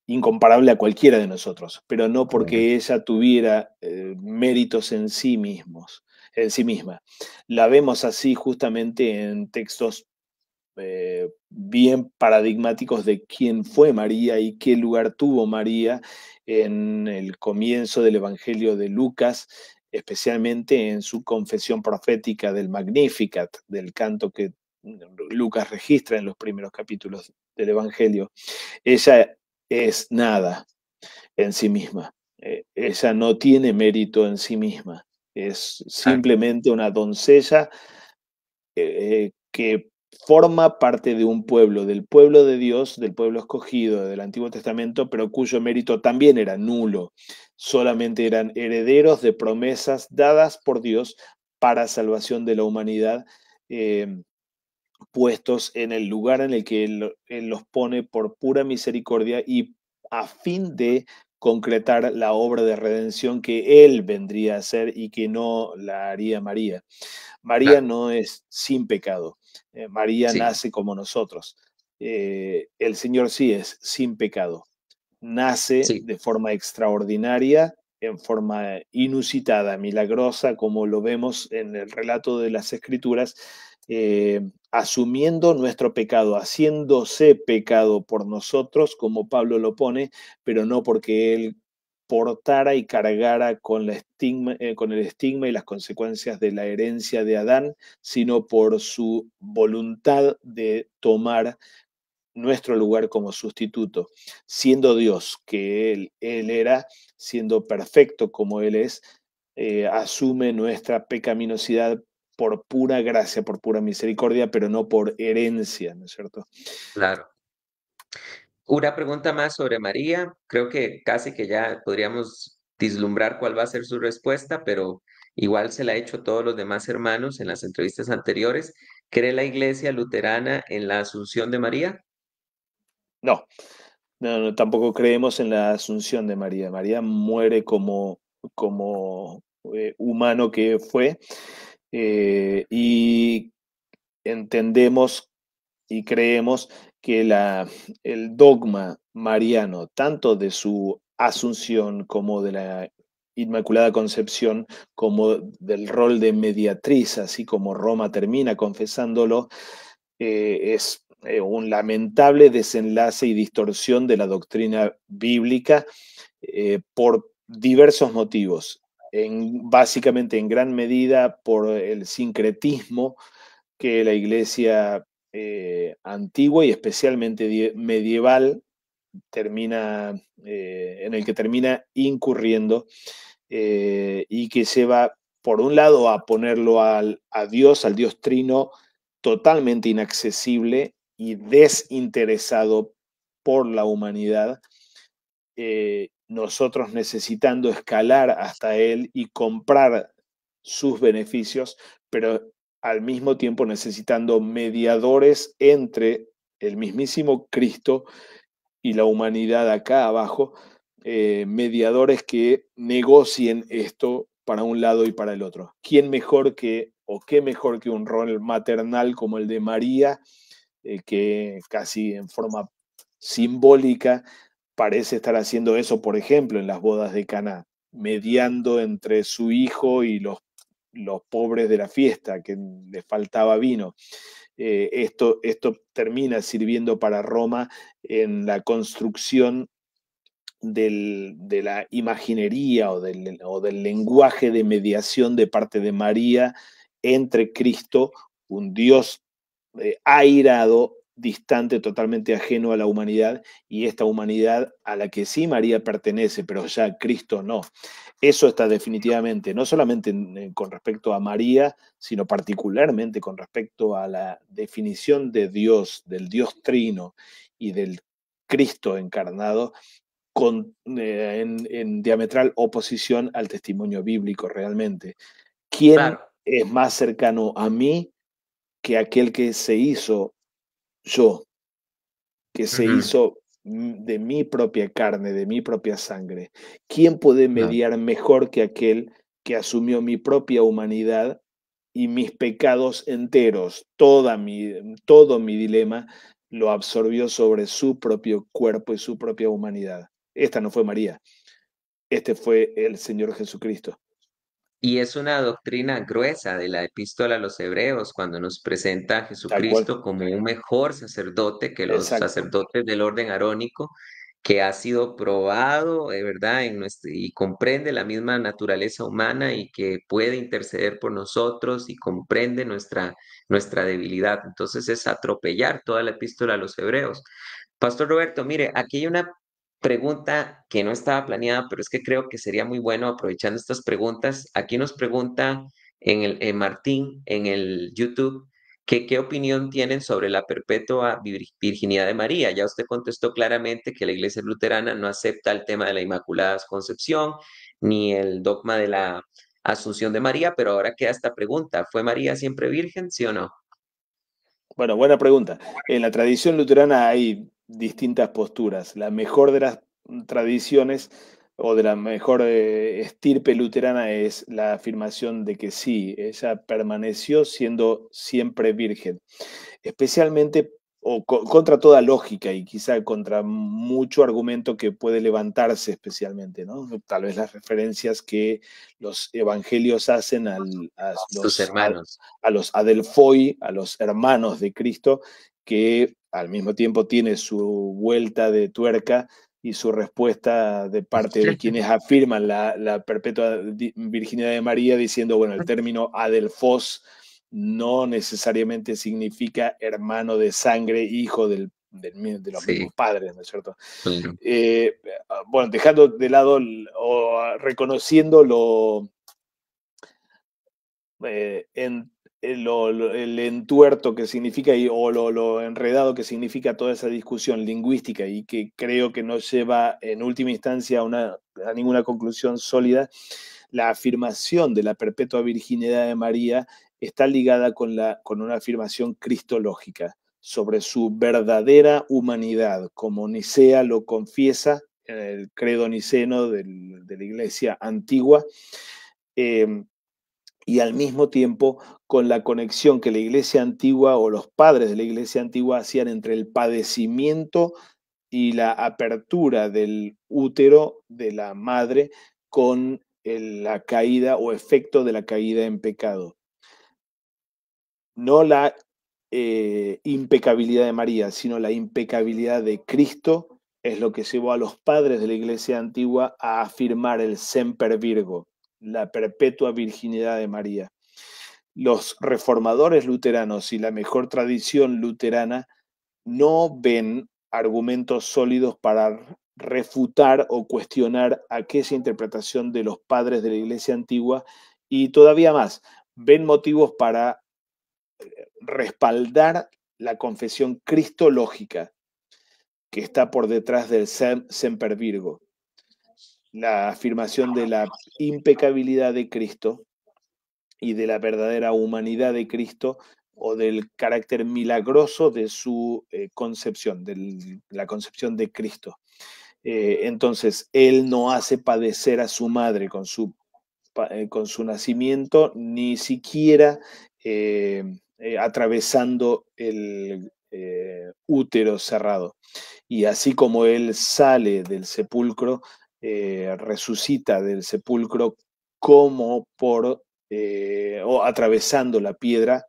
incomparable a cualquiera de nosotros, pero no Correcto. porque ella tuviera méritos en sí mismos, en sí misma. La vemos así justamente en textos bien paradigmáticos de quién fue María y qué lugar tuvo María en el comienzo del Evangelio de Lucas, especialmente en su confesión profética del Magnificat, del canto que Lucas registra en los primeros capítulos del Evangelio. Ella es nada en sí misma. Ella no tiene mérito en sí misma. Es Claro. simplemente una doncella que forma parte de un pueblo, del pueblo de Dios, del pueblo escogido del Antiguo Testamento, pero cuyo mérito también era nulo. Solamente eran herederos de promesas dadas por Dios para salvación de la humanidad, eh, puestos en el lugar en el que él los pone por pura misericordia y a fin de concretar la obra de redención que Él vendría a hacer y que no la haría María. María Claro, no es sin pecado. María sí, nace como nosotros. El Señor sí es sin pecado. Nace sí, de forma extraordinaria, en forma inusitada, milagrosa, como lo vemos en el relato de las Escrituras, asumiendo nuestro pecado, haciéndose pecado por nosotros, como Pablo lo pone, pero no porque Él portara y cargara con el estigma y las consecuencias de la herencia de Adán, sino por su voluntad de tomar nuestro lugar como sustituto, siendo Dios que Él era, siendo perfecto como Él es, asume nuestra pecaminosidad por pura gracia, por pura misericordia, pero no por herencia, ¿no es cierto? claro. Una pregunta más sobre María. Creo que casi que ya podríamos vislumbrar cuál va a ser su respuesta, pero igual se la ha hecho todos los demás hermanos en las entrevistas anteriores. ¿Cree la Iglesia luterana en la Asunción de María? No, no, no, tampoco creemos en la asunción de María. María muere como humano que fue, y entendemos y creemos que el dogma mariano, tanto de su asunción como de la Inmaculada Concepción, como del rol de mediatriz, así como Roma termina confesándolo, es un lamentable desenlace y distorsión de la doctrina bíblica, por diversos motivos. Básicamente, en gran medida, por el sincretismo que la iglesia antigua y especialmente medieval en el que termina incurriendo, y que lleva, por un lado, a ponerlo a Dios, al Dios Trino, totalmente inaccesible y desinteresado por la humanidad, nosotros necesitando escalar hasta Él y comprar sus beneficios, pero al mismo tiempo necesitando mediadores entre el mismísimo Cristo y la humanidad acá abajo, mediadores que negocien esto para un lado y para el otro. ¿Quién mejor que, o qué mejor que un rol maternal como el de María, que casi en forma simbólica parece estar haciendo eso, por ejemplo, en las bodas de Caná, mediando entre su hijo y los pobres de la fiesta, que les faltaba vino. Esto termina sirviendo para Roma en la construcción de la imaginería o del lenguaje de mediación de parte de María entre Cristo, un Dios airado, distante, totalmente ajeno a la humanidad, y esta humanidad a la que sí María pertenece, pero ya Cristo no. Eso está definitivamente, no solamente con respecto a María, sino particularmente con respecto a la definición de Dios, del Dios Trino y del Cristo encarnado, en diametral oposición al testimonio bíblico realmente. ¿Quién Claro. es más cercano a mí que aquel que se hizo yo, que se Ujú. hizo de mi propia carne, de mi propia sangre? ¿Quién puede No. mediar mejor que aquel que asumió mi propia humanidad y mis pecados enteros? Todo mi dilema lo absorbió sobre su propio cuerpo y su propia humanidad. Esta no fue María, este fue el Señor Jesucristo. Y es una doctrina gruesa de la epístola a los Hebreos cuando nos presenta a Tal cual. Jesucristo como un mejor sacerdote que los Exacto. sacerdotes del orden arónico, que ha sido probado, de verdad, y comprende la misma naturaleza humana y que puede interceder por nosotros y comprende nuestra debilidad. Entonces es atropellar toda la epístola a los Hebreos. Pastor Roberto, mire, aquí hay una pregunta que no estaba planeada, pero es que creo que sería muy bueno aprovechando estas preguntas. Aquí nos pregunta Martín en el YouTube. ¿Qué opinión tienen sobre la perpetua virginidad de María? Ya usted contestó claramente que la Iglesia Luterana no acepta el tema de la Inmaculada Concepción ni el dogma de la Asunción de María, pero ahora queda esta pregunta: ¿fue María siempre virgen, sí o no? Bueno, buena pregunta. En la tradición luterana hay distintas posturas. La mejor de las tradiciones o de la mejor estirpe luterana es la afirmación de que sí, ella permaneció siendo siempre virgen, especialmente o contra toda lógica y quizá contra mucho argumento que puede levantarse especialmente, ¿no? Tal vez las referencias que los evangelios hacen Sus hermanos. a los adelphoi, a los hermanos de Cristo, que al mismo tiempo tiene su vuelta de tuerca y su respuesta de parte de quienes afirman la perpetua virginidad de María, diciendo, bueno, el término adelphos no necesariamente significa hermano de sangre, hijo de los Sí, mismos padres, ¿no es cierto? claro. Eh, bueno, dejando de lado o reconociendo en, el entuerto que significa o lo enredado que significa toda esa discusión lingüística y que creo que no lleva en última instancia a ninguna conclusión sólida, la afirmación de la perpetua virginidad de María está ligada con una afirmación cristológica sobre su verdadera humanidad, como Nicea lo confiesa en el credo niceno de la iglesia antigua. Eh, y al mismo tiempo con la conexión que la iglesia antigua o los padres de la iglesia antigua hacían entre el padecimiento y la apertura del útero de la madre con la caída o efecto de la caída en pecado. No la impecabilidad de María, sino la impecabilidad de Cristo es lo que llevó a los padres de la iglesia antigua a afirmar el semper virgo, la perpetua virginidad de María. Los reformadores luteranos y la mejor tradición luterana no ven argumentos sólidos para refutar o cuestionar aquella interpretación de los padres de la iglesia antigua y todavía más, ven motivos para respaldar la confesión cristológica que está por detrás del semper virgo, la afirmación de la impecabilidad de Cristo y de la verdadera humanidad de Cristo o del carácter milagroso de su concepción, de la concepción de Cristo. Entonces, Él no hace padecer a su madre con su nacimiento, ni siquiera atravesando el útero cerrado. Y así como Él sale del sepulcro, resucita del sepulcro como o atravesando la piedra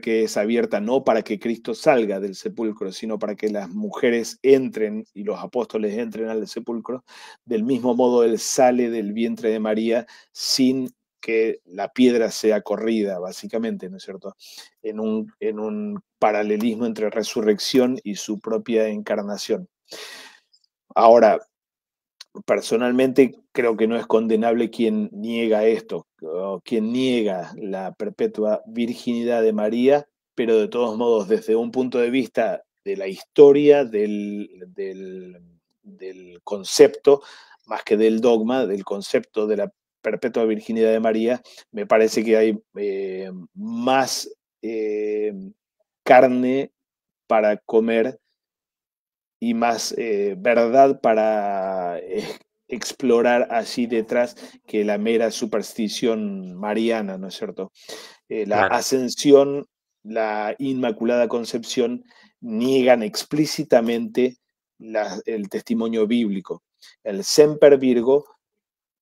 que es abierta no para que Cristo salga del sepulcro, sino para que las mujeres entren y los apóstoles entren al sepulcro. Del mismo modo, Él sale del vientre de María sin que la piedra sea corrida, básicamente, ¿no es cierto? En un paralelismo entre resurrección y su propia encarnación. Ahora, personalmente creo que no es condenable quien niega esto, o quien niega la perpetua virginidad de María, pero de todos modos, desde un punto de vista de la historia, del concepto, más que del dogma, del concepto de la perpetua virginidad de María, me parece que hay más carne para comer y más verdad para explorar allí detrás que la mera superstición mariana, ¿no es cierto? La Claro. ascensión, la Inmaculada Concepción niegan explícitamente el testimonio bíblico. El Semper Virgo,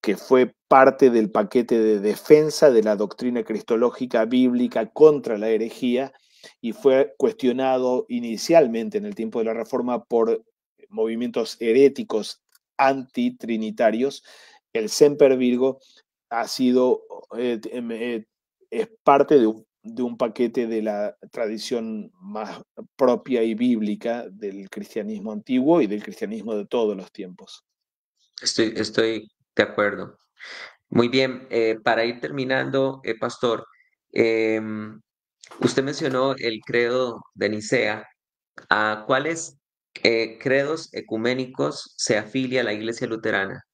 que fue parte del paquete de defensa de la doctrina cristológica bíblica contra la herejía y fue cuestionado inicialmente en el tiempo de la Reforma por movimientos heréticos antitrinitarios. El Semper Virgo ha sido, es parte de un paquete de la tradición más propia y bíblica del cristianismo antiguo y del cristianismo de todos los tiempos. Estoy de acuerdo. Muy bien, para ir terminando, pastor, em, Usted mencionó el credo de Nicea. ¿A cuáles credos ecuménicos se afilia la Iglesia Luterana?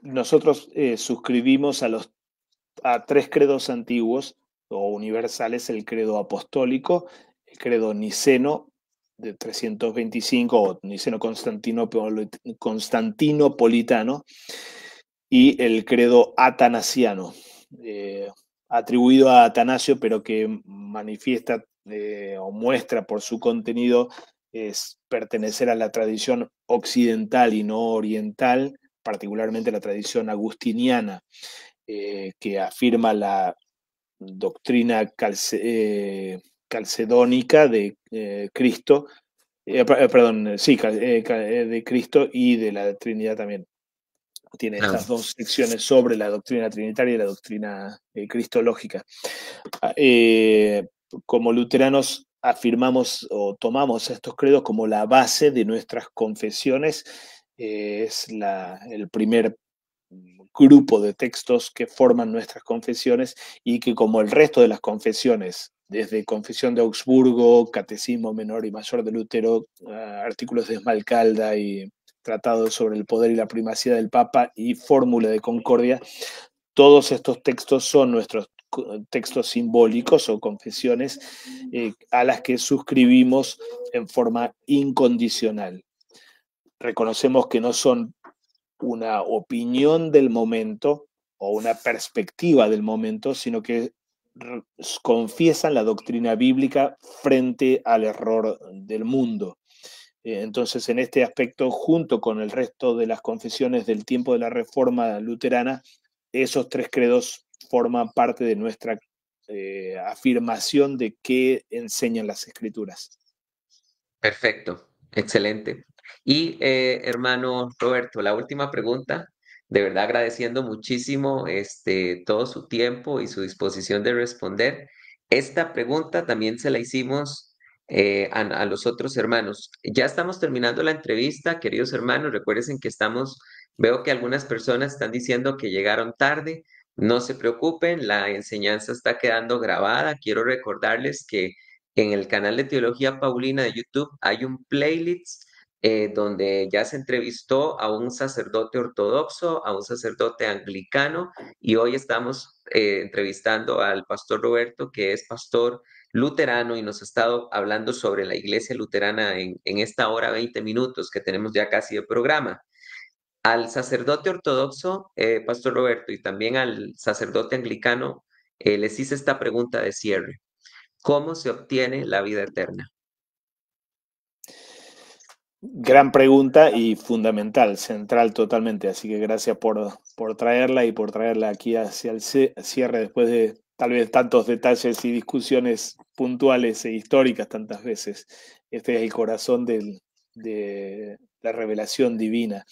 Nosotros suscribimos a tres credos antiguos o universales: el credo apostólico, el credo niceno de 325 o niceno constantinopolitano, y el credo atanasiano, eh, atribuido a Atanasio, pero que manifiesta o muestra por su contenido es pertenecer a la tradición occidental y no oriental, particularmente la tradición agustiniana, que afirma la doctrina calcedónica de Cristo, perdón, sí, de Cristo y de la Trinidad también. Tiene Ah, estas dos secciones sobre la doctrina trinitaria y la doctrina cristológica. Eh, Como luteranos afirmamos o tomamos estos credos como la base de nuestras confesiones. Es el primer grupo de textos que forman nuestras confesiones, y que, como el resto de las confesiones, desde Confesión de Augsburgo, Catecismo Menor y Mayor de Lutero, artículos de Esmalcalda y Tratado sobre el poder y la primacía del Papa y Fórmula de Concordia, todos estos textos son nuestros textos simbólicos o confesiones a las que suscribimos en forma incondicional. Reconocemos que no son una opinión del momento o una perspectiva del momento, sino que confiesan la doctrina bíblica frente al error del mundo. Entonces, en este aspecto, junto con el resto de las confesiones del tiempo de la Reforma luterana, esos tres credos forman parte de nuestra afirmación de qué enseñan las Escrituras. perfecto, excelente. Y hermano Roberto, la última pregunta, de verdad agradeciendo muchísimo todo su tiempo y su disposición de responder. Esta pregunta también se la hicimos a los otros hermanos. Ya estamos terminando la entrevista, queridos hermanos. Recuerden que veo que algunas personas están diciendo que llegaron tarde. No se preocupen, la enseñanza está quedando grabada. Quiero recordarles que en el canal de Teología Paulina de YouTube hay un playlist donde ya se entrevistó a un sacerdote ortodoxo, a un sacerdote anglicano, y hoy estamos entrevistando al pastor Roberto, que es pastor luterano y nos ha estado hablando sobre la iglesia luterana en esta hora 20 minutos que tenemos ya casi de programa. Al sacerdote ortodoxo, pastor Roberto, y también al sacerdote anglicano, les hice esta pregunta de cierre. ¿Cómo se obtiene la vida eterna? Gran pregunta y fundamental, central totalmente. Así que gracias por traerla y por traerla aquí hacia el cierre, después de tal vez tantos detalles y discusiones puntuales e históricas tantas veces. Este es el corazón de la revelación divina.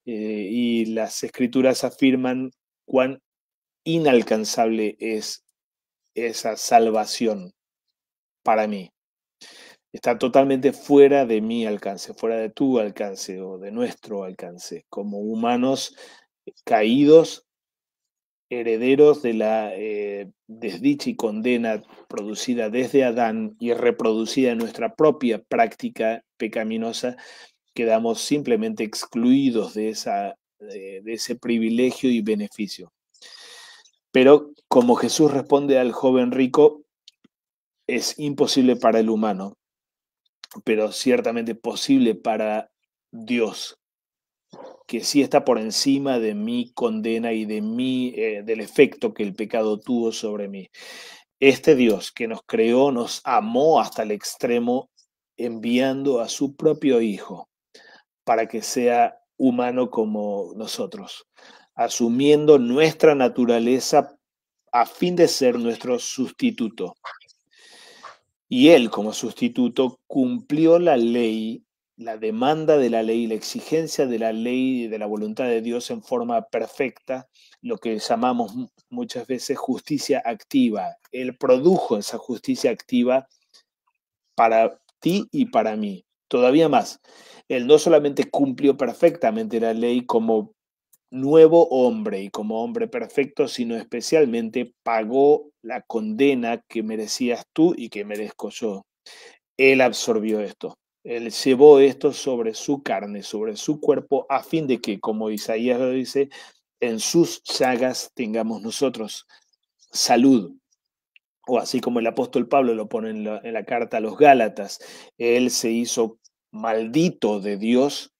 Y las Escrituras afirman cuán inalcanzable es esa salvación para mí. Está totalmente fuera de mi alcance, fuera de tu alcance o de nuestro alcance, como humanos caídos, herederos de la desdicha y condena producida desde Adán y reproducida en nuestra propia práctica pecaminosa. Quedamos simplemente excluidos de ese privilegio y beneficio. Pero como Jesús responde al joven rico, es imposible para el humano, pero ciertamente posible para Dios, que sí está por encima de mi condena y del efecto que el pecado tuvo sobre mí. Este Dios que nos creó, nos amó hasta el extremo, enviando a su propio Hijo para que sea humano como nosotros, asumiendo nuestra naturaleza a fin de ser nuestro sustituto. Y él, como sustituto, cumplió la ley, la demanda de la ley, la exigencia de la ley y de la voluntad de Dios en forma perfecta, lo que llamamos muchas veces justicia activa. Él produjo esa justicia activa para ti y para mí. Todavía más, él no solamente cumplió perfectamente la ley como nuevo hombre y como hombre perfecto, sino especialmente pagó la condena que merecías tú y que merezco yo. Él absorbió esto. Él llevó esto sobre su carne, sobre su cuerpo, a fin de que, como Isaías lo dice, en sus llagas tengamos nosotros salud. O así como el apóstol Pablo lo pone en la carta a los Gálatas, él se hizo maldito de Dios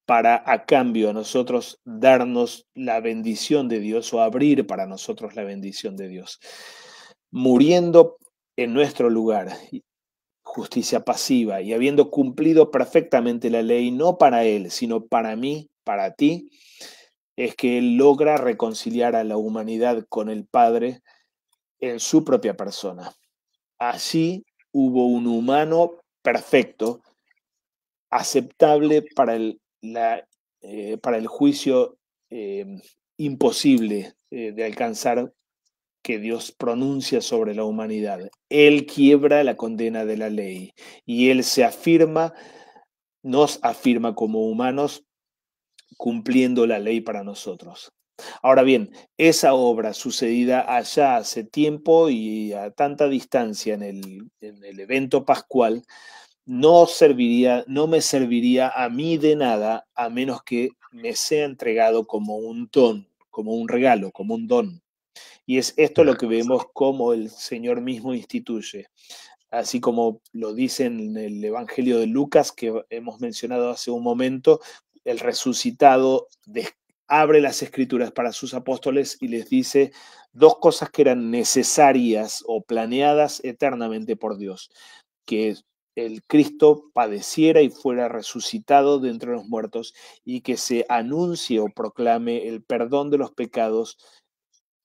para a cambio a nosotros darnos la bendición de Dios o abrir para nosotros la bendición de Dios. Muriendo en nuestro lugar, justicia pasiva, y habiendo cumplido perfectamente la ley, no para él, sino para mí, para ti, es que él logra reconciliar a la humanidad con el Padre en su propia persona. Allí hubo un humano perfecto, aceptable para el juicio eh, imposible de alcanzar que Dios pronuncia sobre la humanidad. Él quiebra la condena de la ley y Él se afirma, nos afirma como humanos cumpliendo la ley para nosotros. Ahora bien, esa obra sucedida allá hace tiempo y a tanta distancia en el evento pascual, no me serviría a mí de nada a menos que me sea entregado como un don, como un regalo, como un don. Y es esto lo que vemos como el Señor mismo instituye. Así como lo dice en el Evangelio de Lucas, que hemos mencionado hace un momento, el resucitado abre las escrituras para sus apóstoles y les dice dos cosas que eran necesarias o planeadas eternamente por Dios, que el Cristo padeciera y fuera resucitado de entre los muertos y que se anuncie o proclame el perdón de los pecados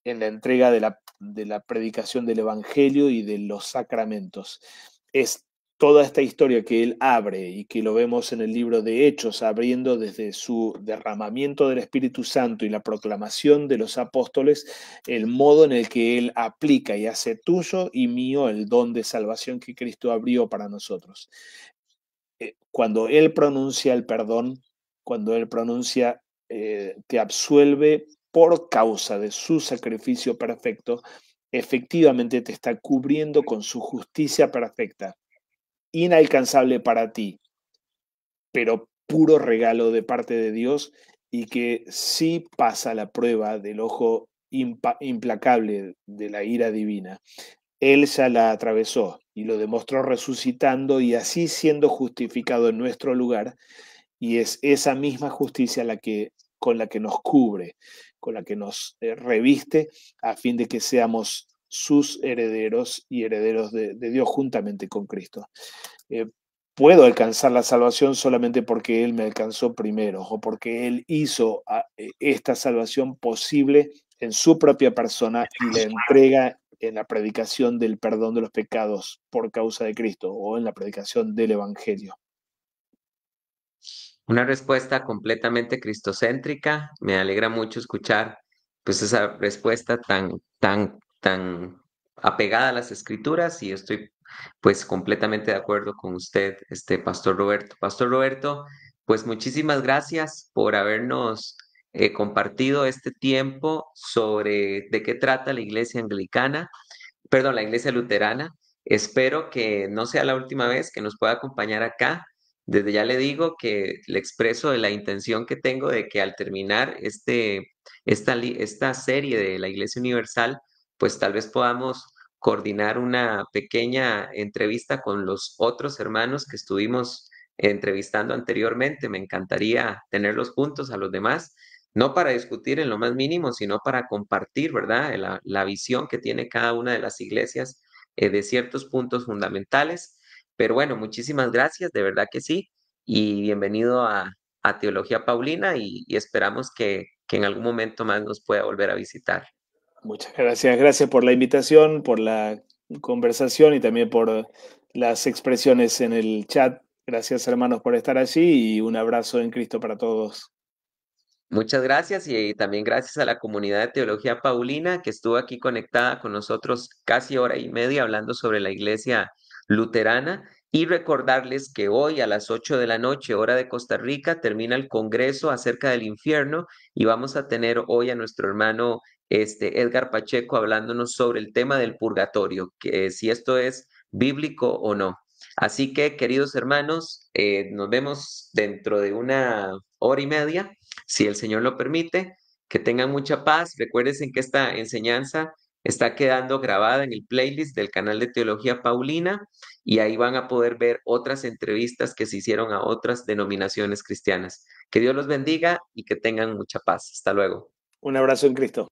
en la entrega de la predicación del Evangelio y de los sacramentos. Es toda esta historia que él abre y que lo vemos en el libro de Hechos, abriendo desde su derramamiento del Espíritu Santo y la proclamación de los apóstoles, el modo en el que él aplica y hace tuyo y mío el don de salvación que Cristo abrió para nosotros. Cuando él pronuncia el perdón, cuando él pronuncia te absuelve por causa de su sacrificio perfecto, efectivamente te está cubriendo con su justicia perfecta, inalcanzable para ti, pero puro regalo de parte de Dios y que sí pasa la prueba del ojo implacable de la ira divina. Él ya la atravesó y lo demostró resucitando y así siendo justificado en nuestro lugar, y es esa misma justicia con la que nos cubre, con la que nos reviste, a fin de que seamos sus herederos y herederos de Dios juntamente con Cristo. Eh, Puedo alcanzar la salvación solamente porque Él me alcanzó primero o porque Él hizo esta salvación posible en su propia persona y la entrega en la predicación del perdón de los pecados por causa de Cristo o en la predicación del Evangelio. Una respuesta completamente cristocéntrica. Me alegra mucho escuchar pues esa respuesta tan apegada a las escrituras y estoy pues completamente de acuerdo con usted, Pastor Roberto. Pastor Roberto, pues muchísimas gracias por habernos compartido este tiempo sobre de qué trata la iglesia anglicana, perdón, la iglesia luterana. Espero que no sea la última vez que nos pueda acompañar acá. Desde ya le digo que le expreso de la intención que tengo de que al terminar esta serie de la Iglesia Universal, pues tal vez podamos coordinar una pequeña entrevista con los otros hermanos que estuvimos entrevistando anteriormente. Me encantaría tenerlos juntos a los demás, no para discutir en lo más mínimo, sino para compartir, ¿verdad? La visión que tiene cada una de las iglesias de ciertos puntos fundamentales. Pero bueno, muchísimas gracias, de verdad que sí, y bienvenido a Teología Paulina y esperamos que en algún momento más nos pueda volver a visitar. Muchas gracias. Gracias por la invitación, por la conversación y también por las expresiones en el chat. Gracias, hermanos, por estar allí y un abrazo en Cristo para todos. Muchas gracias y también gracias a la comunidad de Teología Paulina que estuvo aquí conectada con nosotros casi hora y media hablando sobre la iglesia luterana Y recordarles que hoy a las 8 de la noche, hora de Costa Rica, termina el Congreso acerca del infierno y vamos a tener hoy a nuestro hermano Edgar Pacheco hablándonos sobre el tema del purgatorio, que si esto es bíblico o no. Así que, queridos hermanos, nos vemos dentro de una hora y media, si el Señor lo permite. Que tengan mucha paz. Recuerden que esta enseñanza está quedando grabada en el playlist del canal de Teología Paulina y ahí van a poder ver otras entrevistas que se hicieron a otras denominaciones cristianas. Que Dios los bendiga y que tengan mucha paz. Hasta luego. Un abrazo en Cristo.